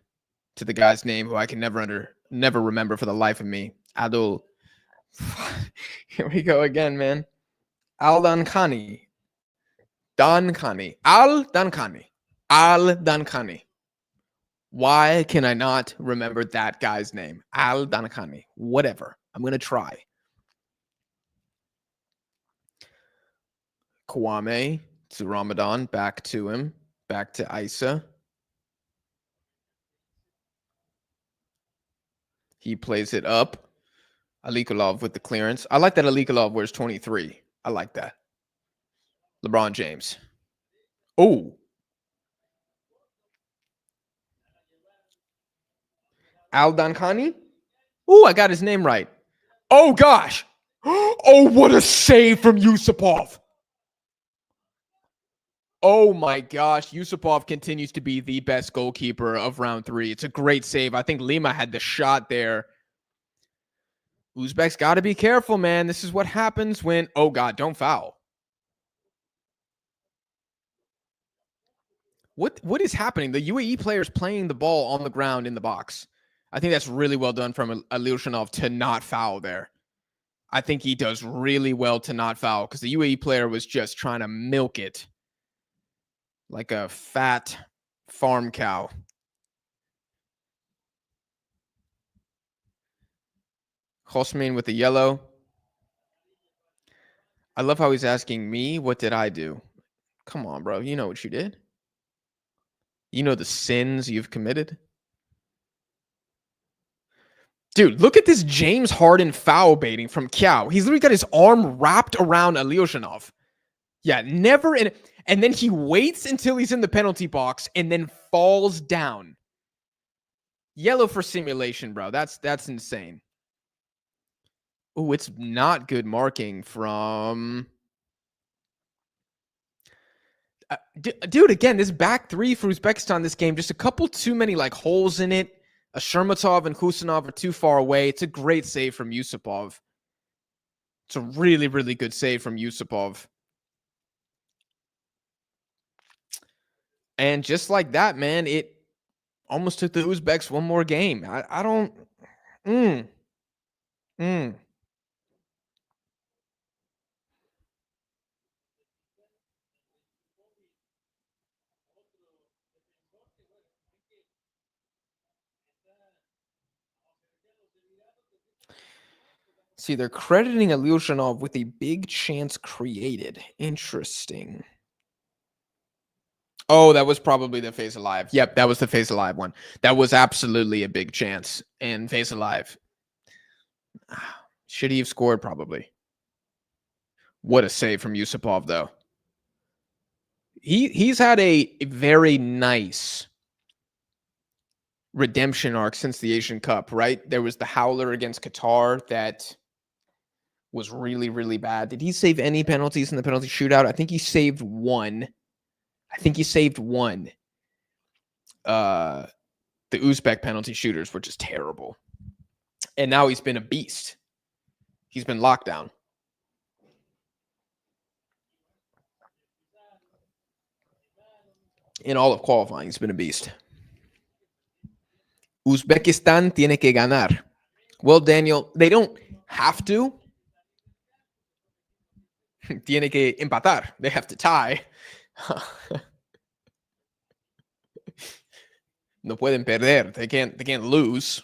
to the guy's name who I can never remember for the life of me. Adul. Here we go again, man. Al-Dankani. Dankani. Al-Dankani. Al-Dankani. Why can I not remember that guy's name? Al-Dankani. Whatever. I'm going to try. Kwame to Ramadan. Back to him. Back to Isa. He plays it up. Alikulov with the clearance. I like that Alikulov wears 23. I like that. LeBron James. Oh. Al-Dankani? Oh, I got his name right. Oh, gosh. Oh, what a save from Yusupov. Oh, my gosh. Yusupov continues to be the best goalkeeper of round 3. It's a great save. I think Lima had the shot there. Uzbek's got to be careful, man. This is what happens when... Oh, God, don't foul. What is happening? The UAE player's playing the ball on the ground in the box. I think that's really well done from Ilyushinov to not foul there. I think he does really well to not foul because the UAE player was just trying to milk it like a fat farm cow. Hosmin with the yellow. I love how he's asking me, what did I do? Come on, bro. You know what you did. You know the sins you've committed. Dude, look at this James Harden foul baiting from Kiao. He's literally got his arm wrapped around Ilyushinov. Yeah, never in... And then he waits until he's in the penalty box and then falls down. Yellow for simulation, bro. That's insane. Oh, it's not good marking from... dude, again, this back 3 for Uzbekistan this game, just a couple too many like holes in it. Shermatov and Husanov are too far away. It's a great save from Yusupov. It's a really, really good save from Yusupov. And just like that, man, it almost took the Uzbeks one more game. I don't... See, they're crediting Ilyushinov with a big chance created. Interesting. Oh, that was probably the Face Alive. Yep, that was the Face Alive one. That was absolutely a big chance. And Face Alive. Should he have scored? Probably. What a save from Yusupov, though. He's had a very nice redemption arc since the Asian Cup, right? There was the howler against Qatar that was really, really bad. Did he save any penalties in the penalty shootout? I think he saved one. The Uzbek penalty shooters were just terrible. And now he's been a beast. He's been locked down. In all of qualifying, he's been a beast. Uzbekistan tiene que ganar. Well, Daniel, they don't have to. Tiene que empatar. They have to tie. No pueden perder. They can't lose.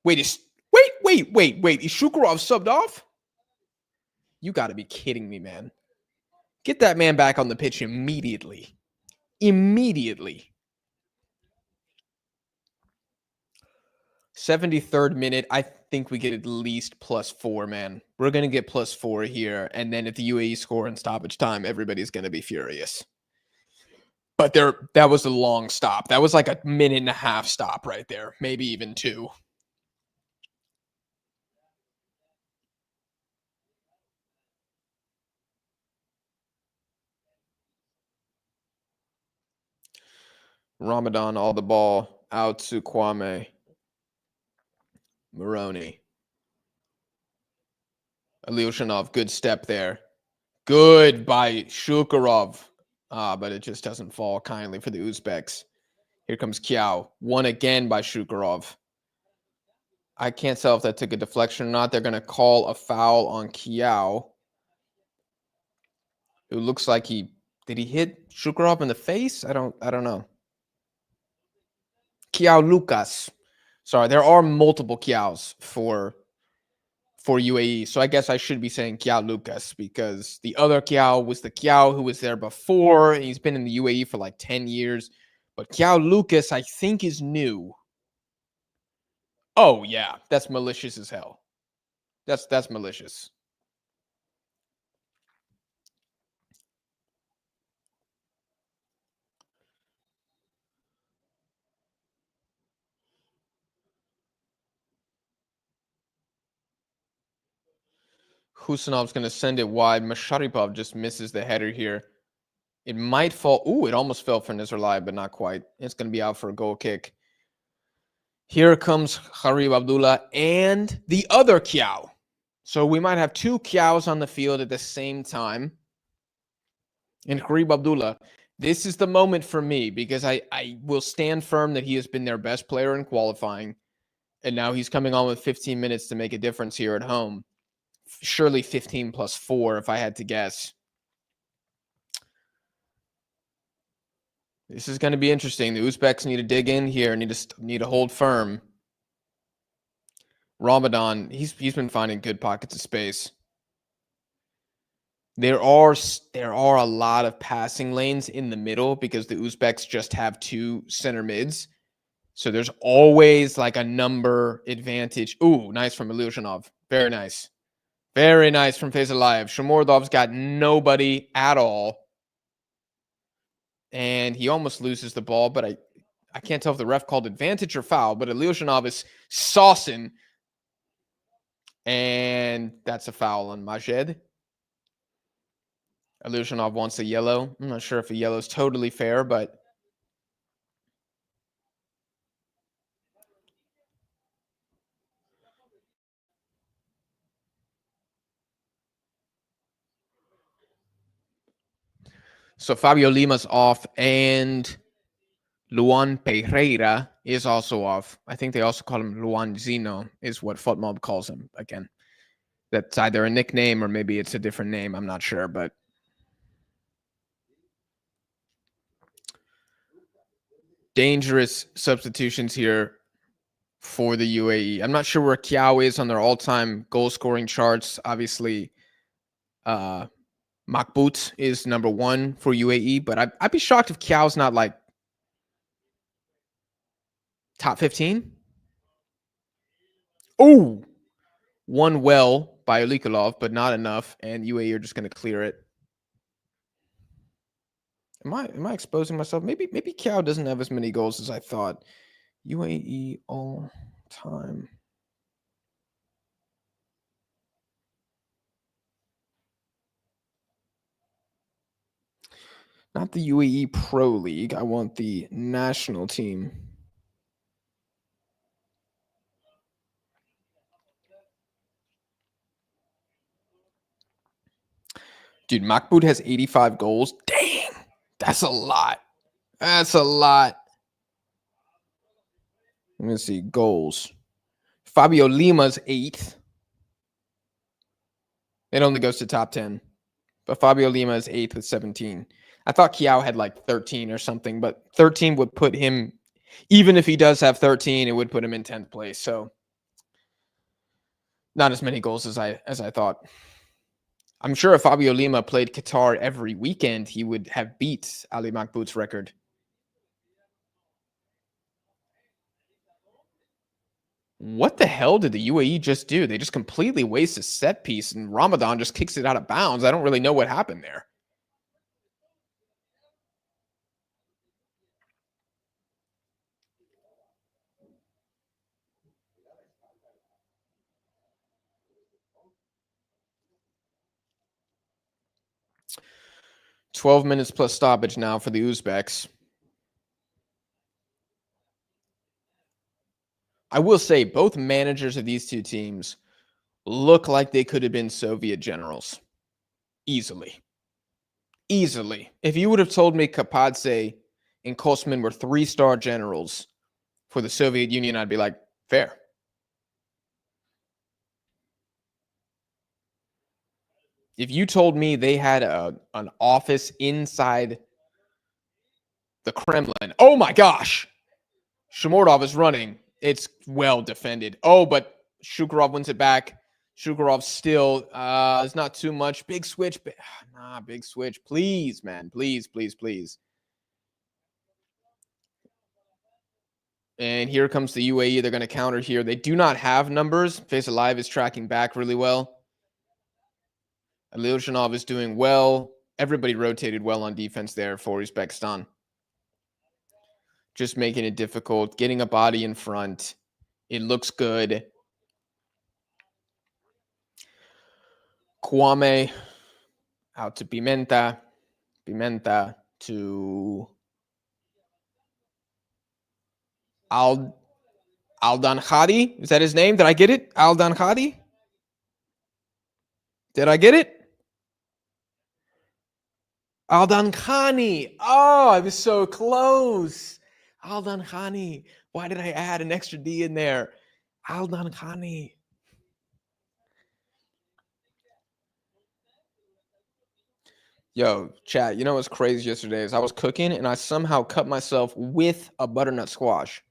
Wait. Is Shukurov subbed off? You got to be kidding me, man. Get that man back on the pitch immediately. Immediately. 73rd minute. I think we get at least +4, man. We're going to get +4 here. And then if the UAE score in stoppage time, everybody's going to be furious. But that was a long stop. That was like a minute and a half stop right there. Maybe even 2. Ramadan, all the ball. Out to Kwame. Maroney. Ilyushinov, good step there. Good by Shukurov. But it just doesn't fall kindly for the Uzbeks. Here comes Kiao. One again by Shukurov. I can't tell if that took a deflection or not. They're going to call a foul on Kiao. It looks like did he hit Shukurov in the face? I don't know. Kiao Lucas. Sorry, there are multiple Kiaos for UAE. So I guess I should be saying Kiao Lucas because the other Kiao was the Kiao who was there before. And he's been in the UAE for like 10 years. But Kiao Lucas, I think, is new. Oh, yeah. That's malicious as hell. That's malicious. Husanov's going to send it wide. Masharipov just misses the header here. It might fall. Ooh, it almost fell for Nizarlai, but not quite. It's going to be out for a goal kick. Here comes Harib Abdullah and the other Kiao. So we might have 2 Kiaos on the field at the same time. And Harib Abdullah, this is the moment for me because I will stand firm that he has been their best player in qualifying. And now he's coming on with 15 minutes to make a difference here at home. Surely 15 plus 4 if I had to guess. This is going to be interesting. The Uzbeks need to dig in here, need to hold firm. Ramadan, he's been finding good pockets of space. There are a lot of passing lanes in the middle because the Uzbeks just have 2 center mids. So there's always like a number advantage. Ooh, nice from Ilyushinov. Very nice. Very nice from Fezalayev. Shomordov's got nobody at all. And he almost loses the ball, but I can't tell if the ref called advantage or foul, but Ilyushinov is saucing. And that's a foul on Majed. Ilyushinov wants a yellow. I'm not sure if a yellow is totally fair, but so Fabio Lima's off and Luan Pereira is also off. I think they also call him Luan Zino, is what FootMob calls him. Again, that's either a nickname or maybe it's a different name. I'm not sure, but dangerous substitutions here for the UAE. I'm not sure where Kiao is on their all-time goal-scoring charts. Obviously, Makbout is number 1 for UAE, but I'd be shocked if Kiao's not like top 15. Oh, one well by Olikolov, but not enough, and UAE are just going to clear it. Am I exposing myself? Maybe Kiao doesn't have as many goals as I thought. UAE all time. Not the UAE Pro League. I want the national team. Dude, Mahmoud has 85 goals. Dang, that's a lot. That's a lot. Let me see. Goals. Fabio Lima's 8th. It only goes to top 10. But Fabio Lima is 8th with 17. I thought Kiao had like 13 or something, but 13 would put him, even if he does have 13, it would put him in 10th place. So not as many goals as I thought. I'm sure if Fabio Lima played Qatar every weekend, he would have beat Ali Mahmoud's record. What the hell did the UAE just do? They just completely waste a set piece, and Ramadan just kicks it out of bounds. I don't really know what happened there. $12 minutes plus stoppage now for the Uzbeks. I will say both managers of these two teams look like they could have been Soviet generals. Easily. Easily. If you would have told me Kapadze and Kosman were 3-star generals for the Soviet Union, I'd be like, fair. If you told me they had an office inside the Kremlin, oh my gosh, Shomordov is running. It's well defended. Oh, but Shukurov wins it back. Shukurov still, it's not too much. Big switch. Big switch. Please, man. Please, please, please. And here comes the UAE. They're going to counter here. They do not have numbers. Face Alive is tracking back really well. Ilyushinov is doing well. Everybody rotated well on defense there for Uzbekistan. Just making it difficult. Getting a body in front. It looks good. Kwame out to Pimenta. Pimenta to Aldan Khadi. Is that his name? Did I get it? Aldan Khadi? Did I get it? Aldan Khani. Oh, I was so close. Aldan Khani. Why did I add an extra D in there? Aldan Khani. Yo, chat, you know what's crazy yesterday is I was cooking and I somehow cut myself with a butternut squash.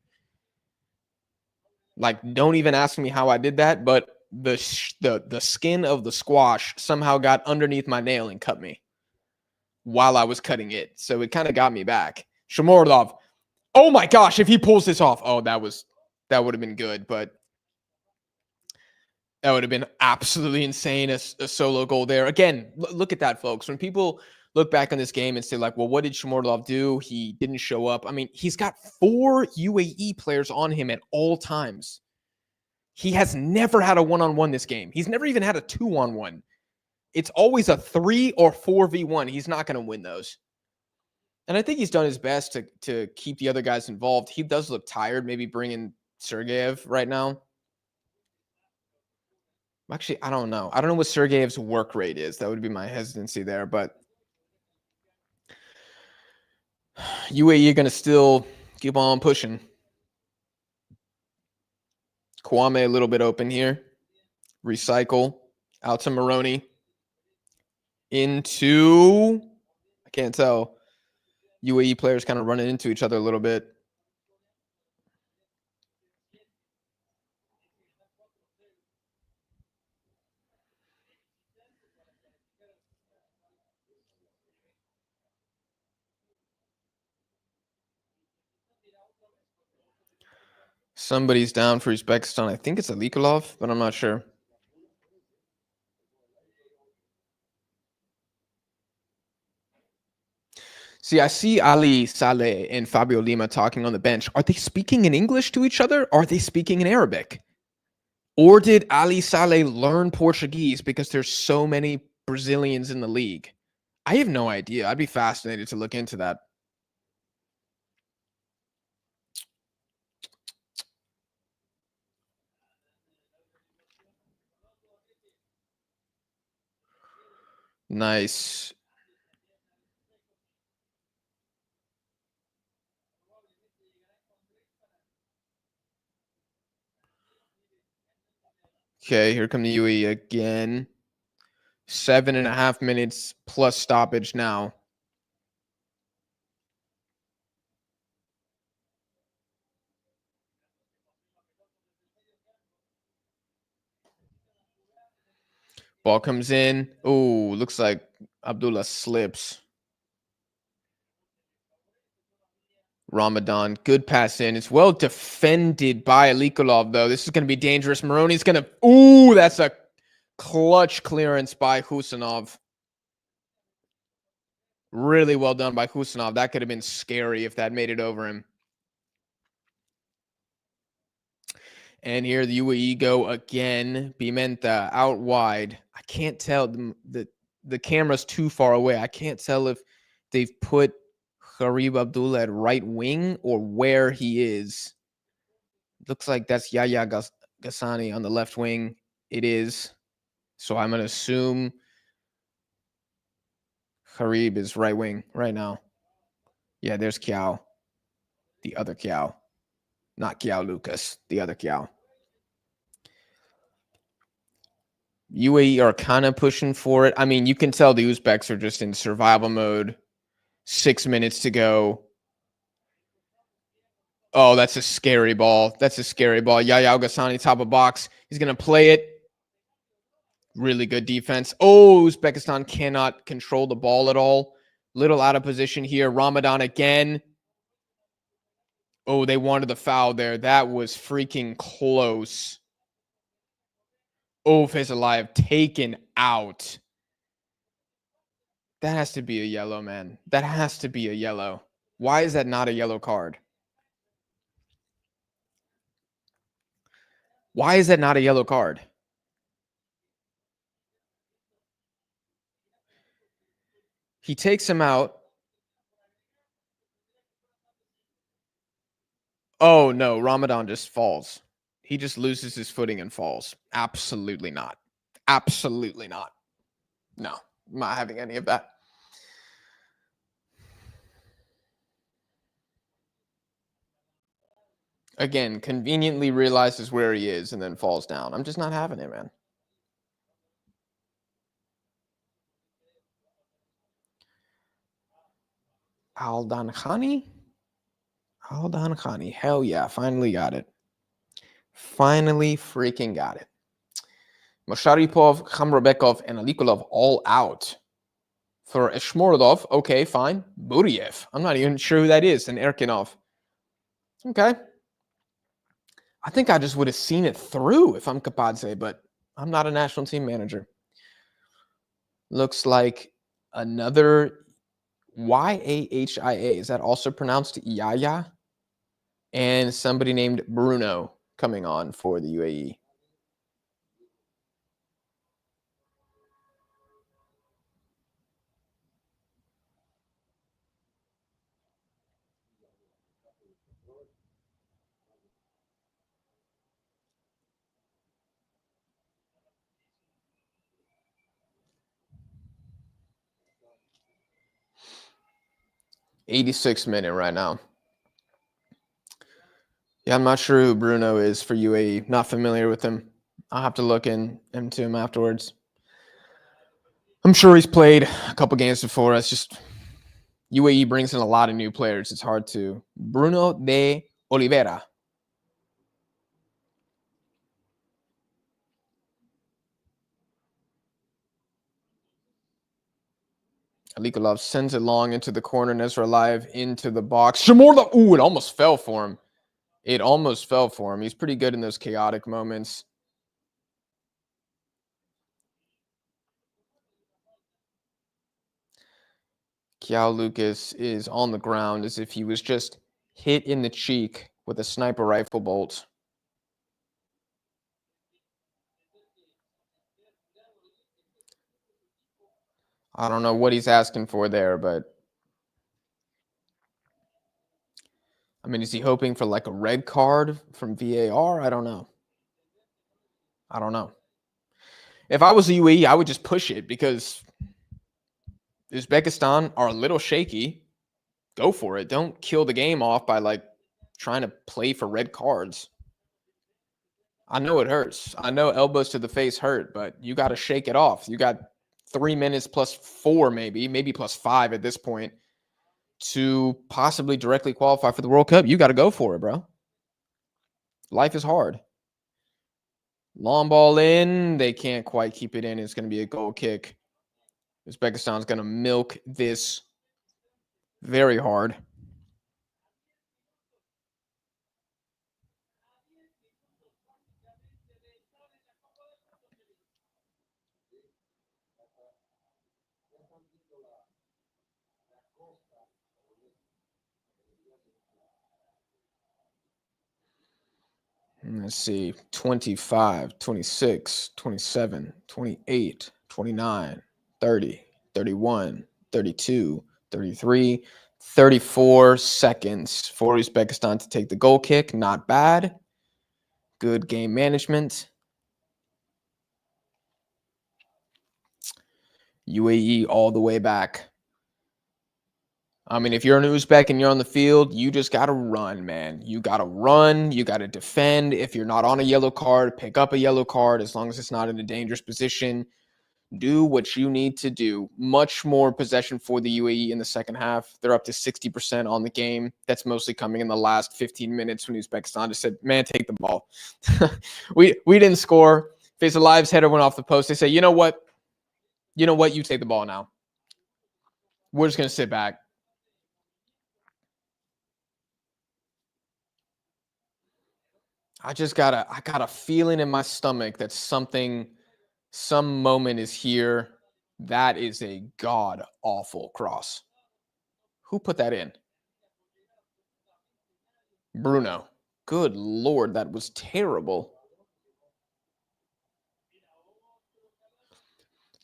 Like, don't even ask me how I did that, but the skin of the squash somehow got underneath my nail and cut me while I was cutting it. So it kind of got me back. Shomordov. Oh my gosh, if he pulls this off, that would have been good, but that would have been absolutely insane. A solo goal there. Again, look at that, folks. When people look back on this game and say, like, well, what did Shomordov do? He didn't show up. I mean, he's got 4 UAE players on him at all times. He has never had a one-on-one this game. He's never even had a 2-on-1. It's always a 3 or 4v1. He's not going to win those. And I think he's done his best to keep the other guys involved. He does look tired, maybe bringing Sergeyev right now. Actually, I don't know. I don't know what Sergeyev's work rate is. That would be my hesitancy there. But UAE are going to still keep on pushing. Kwame a little bit open here. Recycle. Out to Maroney. Into, I can't tell. UAE players kind of running into each other a little bit. Somebody's down for Uzbekistan. I think it's Alikulov, but I'm not sure. See, I see Ali Saleh and Fabio Lima talking on the bench. Are they speaking in English to each other? Or are they speaking in Arabic? Or did Ali Saleh learn Portuguese because there's so many Brazilians in the league? I have no idea. I'd be fascinated to look into that. Nice. Okay, here come the UAE again. 7.5 minutes plus stoppage now. Ball comes in. Oh, looks like Abdullah slips. Ramadan, good pass in. It's well defended by Alikolov, though. This is going to be dangerous. Maroney's going to... Ooh, that's a clutch clearance by Husanov. Really well done by Husanov. That could have been scary if that made it over him. And here the UAE go again. Pimenta out wide. I can't tell. The camera's too far away. I can't tell if they've put Harib Abdullah at right wing or where he is. Looks like that's Yahya Ghassani on the left wing. It is. So I'm going to assume Harib is right wing right now. Yeah, there's Kiao. The other Kiao. Not Kiao Lucas. The other Kiao. UAE are kind of pushing for it. I mean, you can tell the Uzbeks are just in survival mode. 6 minutes to go. Oh, that's a scary ball. That's a scary ball. Yahya Ghassani, top of box. He's going to play it. Really good defense. Oh, Uzbekistan cannot control the ball at all. Little out of position here. Ramadan again. Oh, they wanted the foul there. That was freaking close. Oh, Faisalayev taken out. That has to be a yellow, man. That has to be a yellow. Why is that not a yellow card? Why is that not a yellow card? He takes him out. Oh, no. Ramadan just falls. He just loses his footing and falls. Absolutely not. Absolutely not. No, I'm not having any of that. Again, conveniently realizes where he is and then falls down. I'm just not having it, man. Aldan Khani? Aldan Khani. Hell yeah. Finally got it. Finally freaking got it. Masharipov, Khamrabekov, and Alikolov all out. For Eshmorodov, okay, fine. Buriev. I'm not even sure who that is. And Erkinov. Okay. I think I just would have seen it through if I'm Kapadze, but I'm not a national team manager. Looks like another Yahia. Is that also pronounced Yaya? And somebody named Bruno coming on for the UAE. '86 minute right now. Yeah, I'm not sure who Bruno is for UAE. Not familiar with him. I'll have to look into him afterwards. I'm sure he's played a couple games before. It's just UAE brings in a lot of new players. It's hard to. Bruno de Oliveira. Alikolov sends it long into the corner. Nesralive into the box. Shamorla. Ooh, it almost fell for him. It almost fell for him. He's pretty good in those chaotic moments. Kiao Lucas is on the ground as if he was just hit in the cheek with a sniper rifle bolt. I don't know what he's asking for there, but I mean, is he hoping for like a red card from VAR? I don't know. I don't know. If I was the UAE, I would just push it because Uzbekistan are a little shaky. Go for it. Don't kill the game off by like trying to play for red cards. I know it hurts. I know elbows to the face hurt, but you got to shake it off. You got 3 minutes plus 4, maybe plus 5 at this point to possibly directly qualify for the World Cup. You got to go for it, bro. Life is hard. Long ball in. They can't quite keep it in. It's going to be a goal kick. Uzbekistan's going to milk this very hard. Let's see, 25, 26, 27, 28, 29, 30, 31, 32, 33, 34 seconds for Uzbekistan to take the goal kick. Not bad. Good game management. UAE all the way back. I mean, if you're an Uzbek and you're on the field, you just got to run, man. You got to run. You got to defend. If you're not on a yellow card, pick up a yellow card as long as it's not in a dangerous position. Do what you need to do. Much more possession for the UAE in the second half. They're up to 60% on the game. That's mostly coming in the last 15 minutes when Uzbekistan just said, man, take the ball. we didn't score. Face Alive's header went off the post. They say, you know what? You take the ball now. We're just going to sit back. I got a feeling in my stomach that some moment is here. That is a god awful cross. Who put that in? Bruno. Good Lord, that was terrible.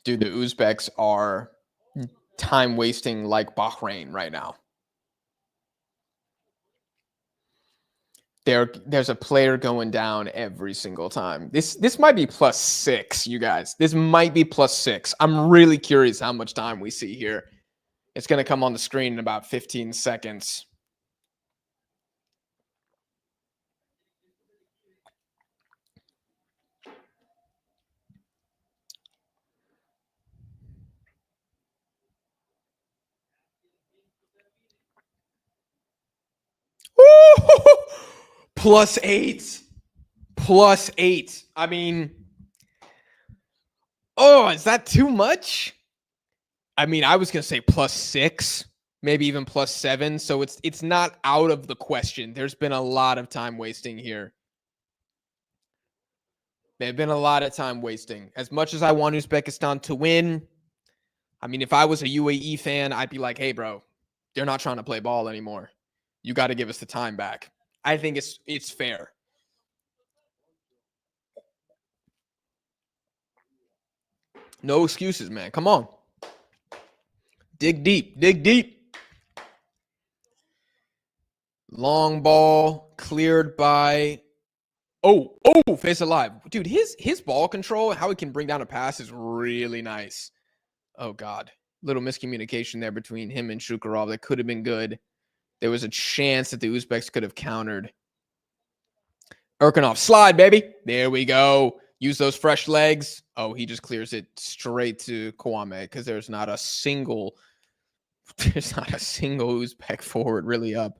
Dude, the Uzbeks are time wasting like Bahrain right now. There's a player going down every single time. This might be +6, you guys. This might be +6. I'm really curious how much time we see here. It's going to come on the screen in about 15 seconds. +8. +8. I mean, is that too much? I mean, I was going to say +6, maybe even +7. So it's not out of the question. There's been a lot of time wasting here. There's been a lot of time wasting. As much as I want Uzbekistan to win, I mean, if I was a UAE fan, I'd be like, hey, bro, they're not trying to play ball anymore. You got to give us the time back. I think it's fair. No excuses, man. Come on. Dig deep. Dig deep. Long ball cleared by. Oh, Face Alive. Dude, his ball control, how he can bring down a pass is really nice. Oh, God. Little miscommunication there between him and Shukurov. That could have been good. There was a chance that the Uzbeks could have countered. Erkinov, slide, baby. There we go. Use those fresh legs. Oh, he just clears it straight to Kwame because there's not a single Uzbek forward really up.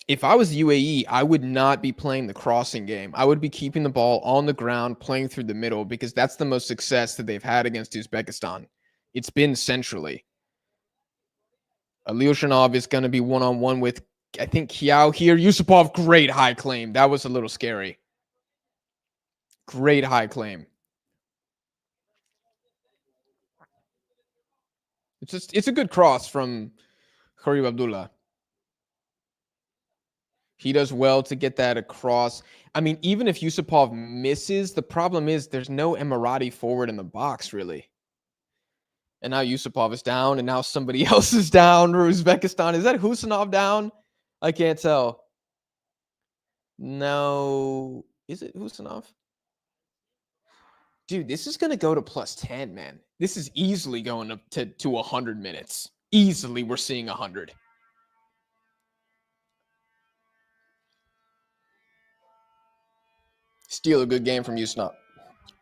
If I was UAE, I would not be playing the crossing game. I would be keeping the ball on the ground, playing through the middle, because that's the most success that they've had against Uzbekistan. It's been centrally. Ilyushinov is going to be one-on-one with, I think, Kiao here. Yusupov, great high claim. That was a little scary. Great high claim. It's a good cross from Kharib Abdullah. He does well to get that across. I mean, even if Yusupov misses, the problem is there's no Emirati forward in the box, really. And now Yusupov is down, and now somebody else is down for Uzbekistan. Is that Husanov down? I can't tell. No. Is it Husanov? Dude, this is going to go to plus 10, man. This is easily going up to 100 minutes. Easily, we're seeing 100. Steal a good game from Usanov.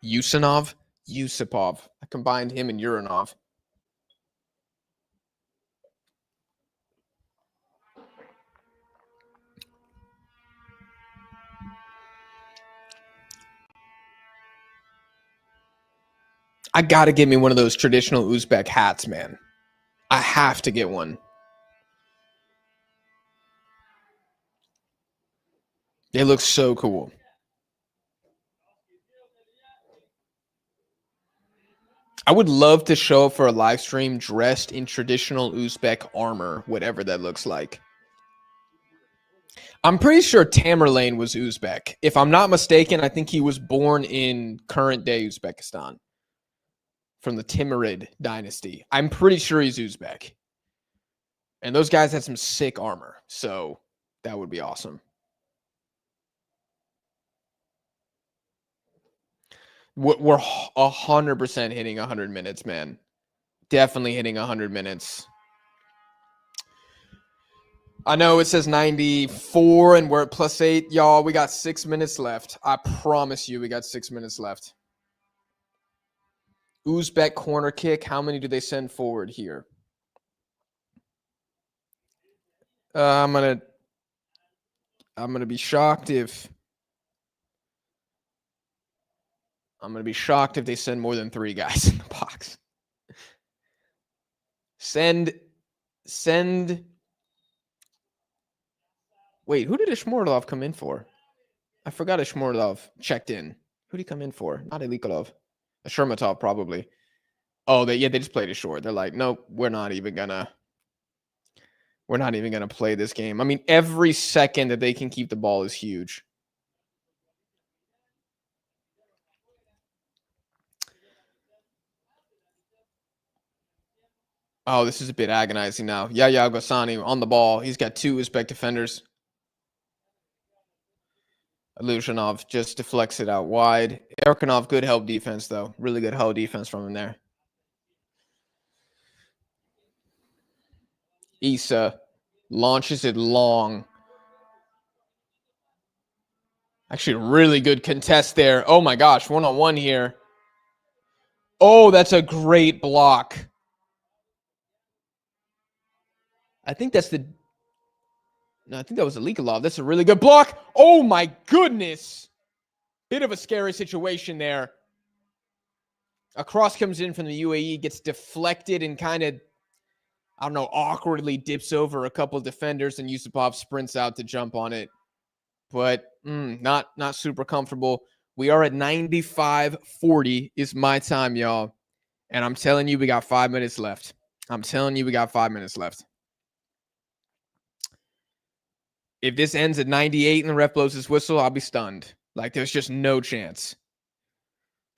Yusupov. I combined him and Uranov. I got to get me one of those traditional Uzbek hats, man. I have to get one. They look so cool. I would love to show up for a live stream dressed in traditional Uzbek armor, whatever that looks like. I'm pretty sure Tamerlane was Uzbek. If I'm not mistaken, I think he was born in current day Uzbekistan from the Timurid dynasty. I'm pretty sure he's Uzbek. And those guys had some sick armor, so that would be awesome. We're 100% hitting 100 minutes, man. Definitely hitting 100 minutes. I know it says 94 and we're at +8. Y'all, we got 6 minutes left. I promise you we got 6 minutes left. Uzbek corner kick. How many do they send forward here? I'm gonna be shocked if they send more than 3 guys in the box. Send. Wait, who did Ishmordov come in for? I forgot Ishmordov checked in. Who did he come in for? Not Ilikolov. Shermatov, probably. Oh, they just played it short. They're like, nope, we're not even gonna play this game. I mean, every second that they can keep the ball is huge. Oh, this is a bit agonizing now. Yaya Ghassani on the ball. He's got 2 Uzbek defenders. Iluzhanov just deflects it out wide. Erkinov, good help defense, though. Really good help defense from him there. Issa launches it long. Actually, really good contest there. Oh, my gosh. One-on-one here. Oh, that's a great block. I think that's the... No, I think that was Ilikolov. That's a really good block. Oh, my goodness. Bit of a scary situation there. A cross comes in from the UAE, gets deflected and kind of, I don't know, awkwardly dips over a couple of defenders, and Yusupov sprints out to jump on it. But not super comfortable. We are at 95-40 is my time, y'all. And I'm telling you, we got 5 minutes left. If this ends at 98 and the ref blows his whistle, I'll be stunned. Like, there's just no chance.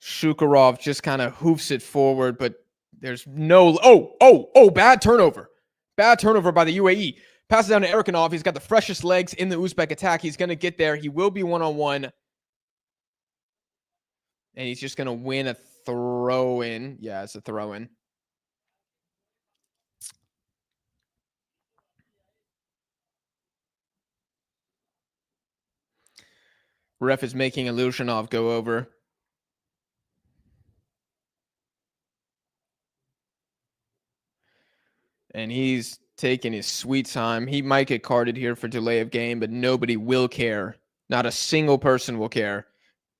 Shukurov just kind of hoofs it forward, but there's no... Oh, bad turnover. Bad turnover by the UAE. Passes down to Erkinov. He's got the freshest legs in the Uzbek attack. He's going to get there. He will be one-on-one. And he's just going to win a throw-in. Yeah, it's a throw-in. Ref is making Iluzhanov go over. And he's taking his sweet time. He might get carded here for delay of game, but nobody will care. Not a single person will care.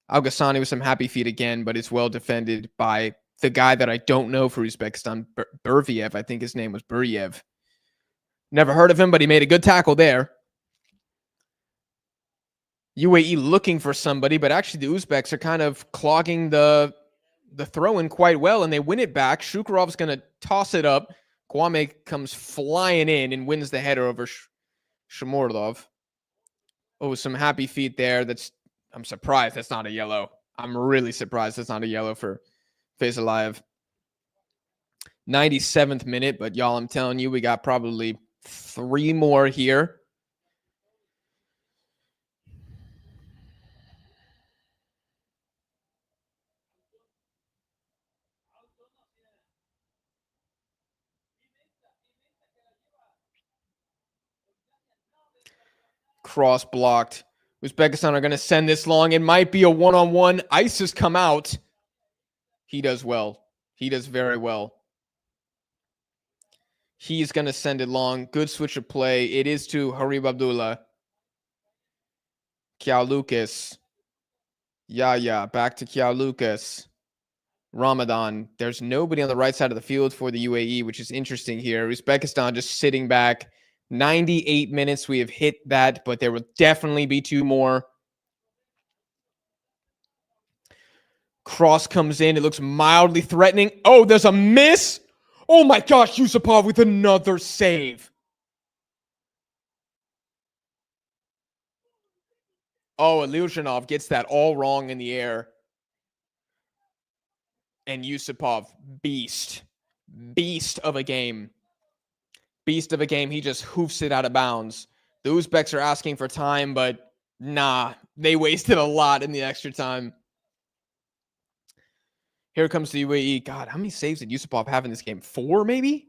Al-Ghassani with some happy feet again, but it's well defended by the guy that I don't know for Uzbekistan, Burviev. I think his name was Buryev. Never heard of him, but he made a good tackle there. UAE looking for somebody, but actually the Uzbeks are kind of clogging the throw-in quite well, and they win it back. Shukurov's going to toss it up. Kwame comes flying in and wins the header over Shomordov. Oh, some happy feet there. I'm surprised that's not a yellow. I'm really surprised that's not a yellow for Faisalayev. 97th minute, but y'all, I'm telling you, we got probably 3 more here. Cross blocked. Uzbekistan are going to send this long. It might be a one-on-one. Ice has come out. He does well. He does very well. He's going to send it long. Good switch of play. It is to Harib Abdullah. Kiao Lucas. Yeah. Back to Kiao Lucas. Ramadan. There's nobody on the right side of the field for the UAE, which is interesting here. Uzbekistan just sitting back. 98 minutes. We have hit that, but there will definitely be 2 more. Cross comes in. It looks mildly threatening. Oh, there's a miss. Oh my gosh, Yusupov with another save. Oh, Ilyushinov gets that all wrong in the air. And Yusupov, beast of a game. Beast of a game. He just hoofs it out of bounds. The Uzbeks are asking for time, but nah, they wasted a lot in the extra time. Here comes the UAE. God, how many saves did Yusupov have in this game? 4, maybe?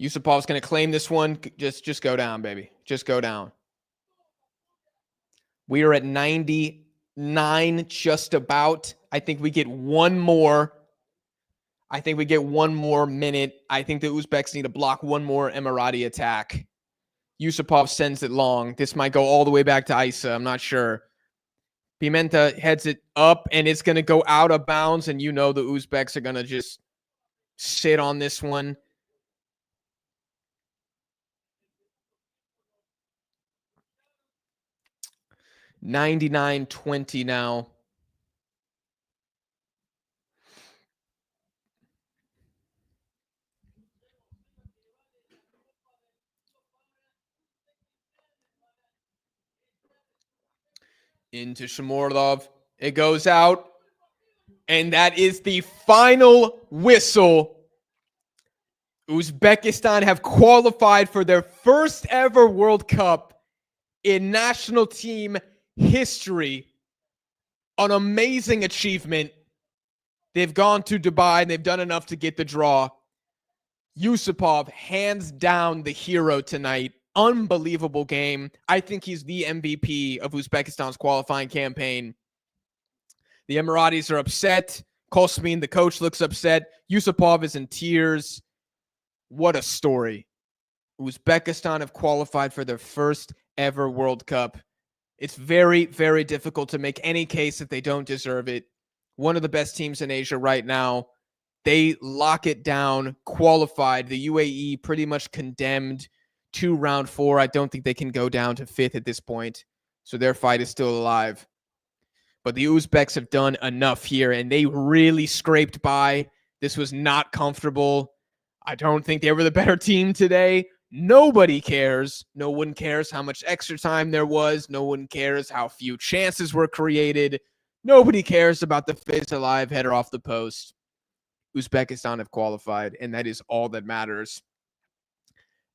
Yusupov's going to claim this one. Just go down, baby. Just go down. We are at 99, just about. I think we get one more. I think we get one more minute. I think the Uzbeks need to block one more Emirati attack. Yusupov sends it long. This might go all the way back to Isa. I'm not sure. Pimenta heads it up, and it's going to go out of bounds, and you know the Uzbeks are going to just sit on this one. $99-20 now. Into Shomurdov. It goes out. And that is the final whistle. Uzbekistan have qualified for their first ever World Cup in national team history. An amazing achievement. They've gone to Dubai and they've done enough to get the draw. Yusupov, hands down the hero tonight. Unbelievable game. I think he's the MVP of Uzbekistan's qualifying campaign. The Emiratis are upset. Kosmin, the coach, looks upset. Yusupov is in tears. What a story. Uzbekistan have qualified for their first ever World Cup. It's very, very difficult to make any case that they don't deserve it. One of the best teams in Asia right now. They lock it down, qualified. The UAE pretty much condemned to round 4. I don't think they can go down to 5th at this point. So their fight is still alive. But the Uzbeks have done enough here, and they really scraped by. This was not comfortable. I don't think they were the better team today. Nobody cares. No one cares how much extra time there was. No one cares how few chances were created. Nobody cares about the face alive header off the post. Uzbekistan have qualified, and that is all that matters.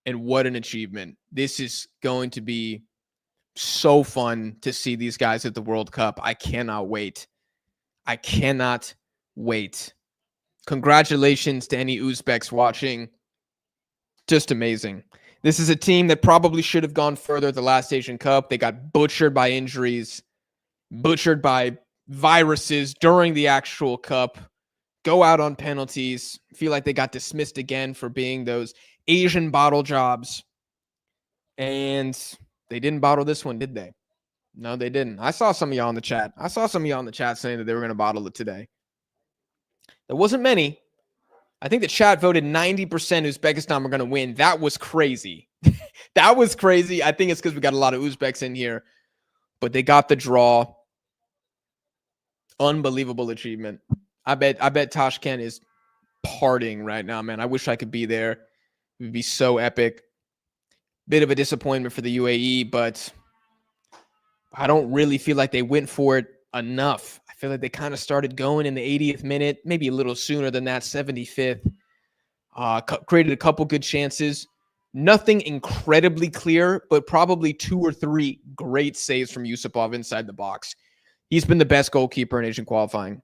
And what an achievement. This is going to be so fun to see these guys at the World Cup. I cannot wait. I cannot wait. Congratulations to any Uzbeks watching. Just amazing. This is a team that probably should have gone further at the last Asian Cup. They got butchered by injuries, butchered by viruses during the actual cup, go out on penalties, feel like they got dismissed again for being those Asian bottle jobs. And they didn't bottle this one, did they? No, they didn't. I saw some of y'all in the chat. I saw some of y'all in the chat saying that they were going to bottle it today. There wasn't many. I think the chat voted 90% Uzbekistan were going to win. That was crazy. That was crazy. I think it's because we got a lot of Uzbeks in here. But they got the draw. Unbelievable achievement. I bet Tashkent is partying right now, man. I wish I could be there. It would be so epic. Bit of a disappointment for the UAE, but I don't really feel like they went for it enough. I feel like they kind of started going in the 80th minute, maybe a little sooner than that, 75th. Created a couple good chances. Nothing incredibly clear, but probably 2 or 3 great saves from Yusupov inside the box. He's been the best goalkeeper in Asian qualifying.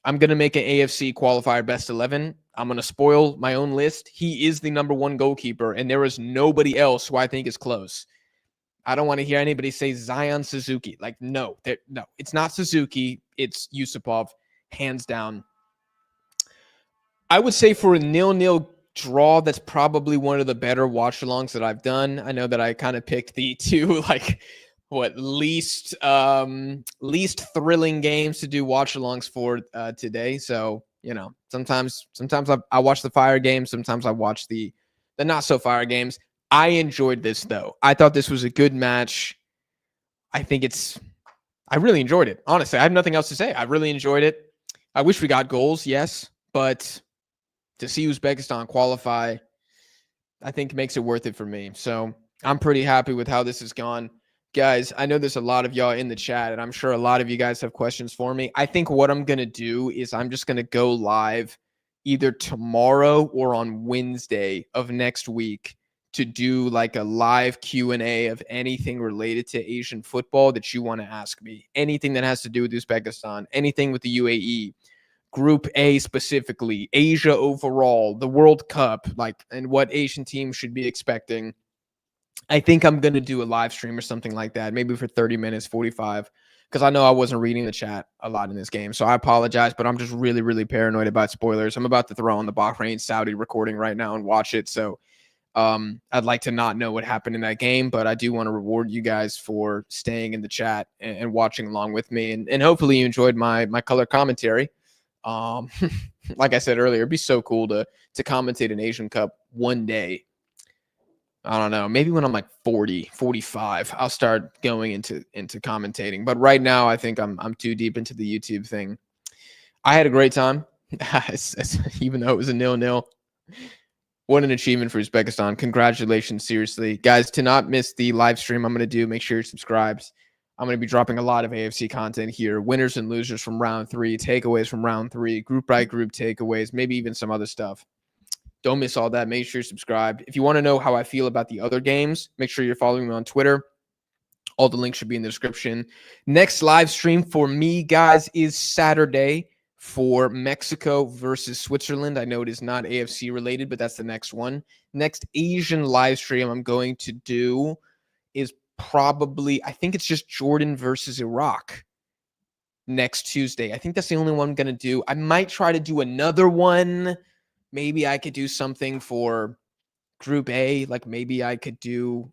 I'm going to make an AFC qualifier best 11. I'm going to spoil my own list. He is the number 1 goalkeeper, and there is nobody else who I think is close. I don't want to hear anybody say Zion Suzuki. Like, no, it's not Suzuki. It's Yusupov, hands down. I would say for a 0-0 draw, that's probably one of the better watch-alongs that I've done. I know that I kind of picked the 2, least thrilling games to do watch-alongs for today. So, sometimes I watch the fire games. Sometimes I watch the not-so-fire games. I enjoyed this, though. I thought this was a good match. I really enjoyed it. Honestly, I have nothing else to say. I really enjoyed it. I wish we got goals, yes, but to see Uzbekistan qualify, I think makes it worth it for me. So I'm pretty happy with how this has gone. Guys, I know there's a lot of y'all in the chat, and I'm sure a lot of you guys have questions for me. I think what I'm going to do is I'm just going to go live either tomorrow or on Wednesday of next week to do like a live Q&A of anything related to Asian football that you want to ask me. Anything that has to do with Uzbekistan, anything with the UAE, Group A specifically, Asia overall, the World Cup, and what Asian teams should be expecting. I think I'm going to do a live stream or something like that, maybe for 30 minutes, 45, because I know I wasn't reading the chat a lot in this game. So I apologize, but I'm just really, really paranoid about spoilers. I'm about to throw on the Bahrain Saudi recording right now and watch it. So I'd like to not know what happened in that game, but I do want to reward you guys for staying in the chat and watching along with me. And hopefully you enjoyed my color commentary. Like I said earlier, it'd be so cool to commentate an Asian Cup one day. I don't know, maybe when I'm like 40, 45, I'll start going into commentating. But right now, I think I'm too deep into the YouTube thing. I had a great time, even though it was a 0-0. What an achievement for Uzbekistan. Congratulations, seriously. Guys, to not miss the live stream I'm going to do, make sure you're subscribed. I'm going to be dropping a lot of AFC content here. Winners and losers from round 3, takeaways from round 3, group by group takeaways, maybe even some other stuff. Don't miss all that. Make sure you're subscribed. If you want to know how I feel about the other games, make sure you're following me on Twitter. All the links should be in the description. Next live stream for me, guys, is Saturday for Mexico versus Switzerland. I know it is not AFC related, but that's the next one. Next Asian live stream I'm going to do is probably, I think it's just Jordan versus Iraq next Tuesday. I think that's the only one I'm going to do. I might try to do another one. Maybe I could do something for Group A. Like maybe I could do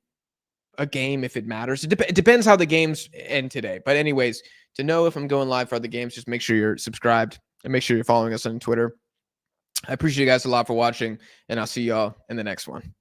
a game if it matters. It depends how the games end today. But anyways, to know if I'm going live for other games, just make sure you're subscribed and make sure you're following us on Twitter. I appreciate you guys a lot for watching, and I'll see y'all in the next one.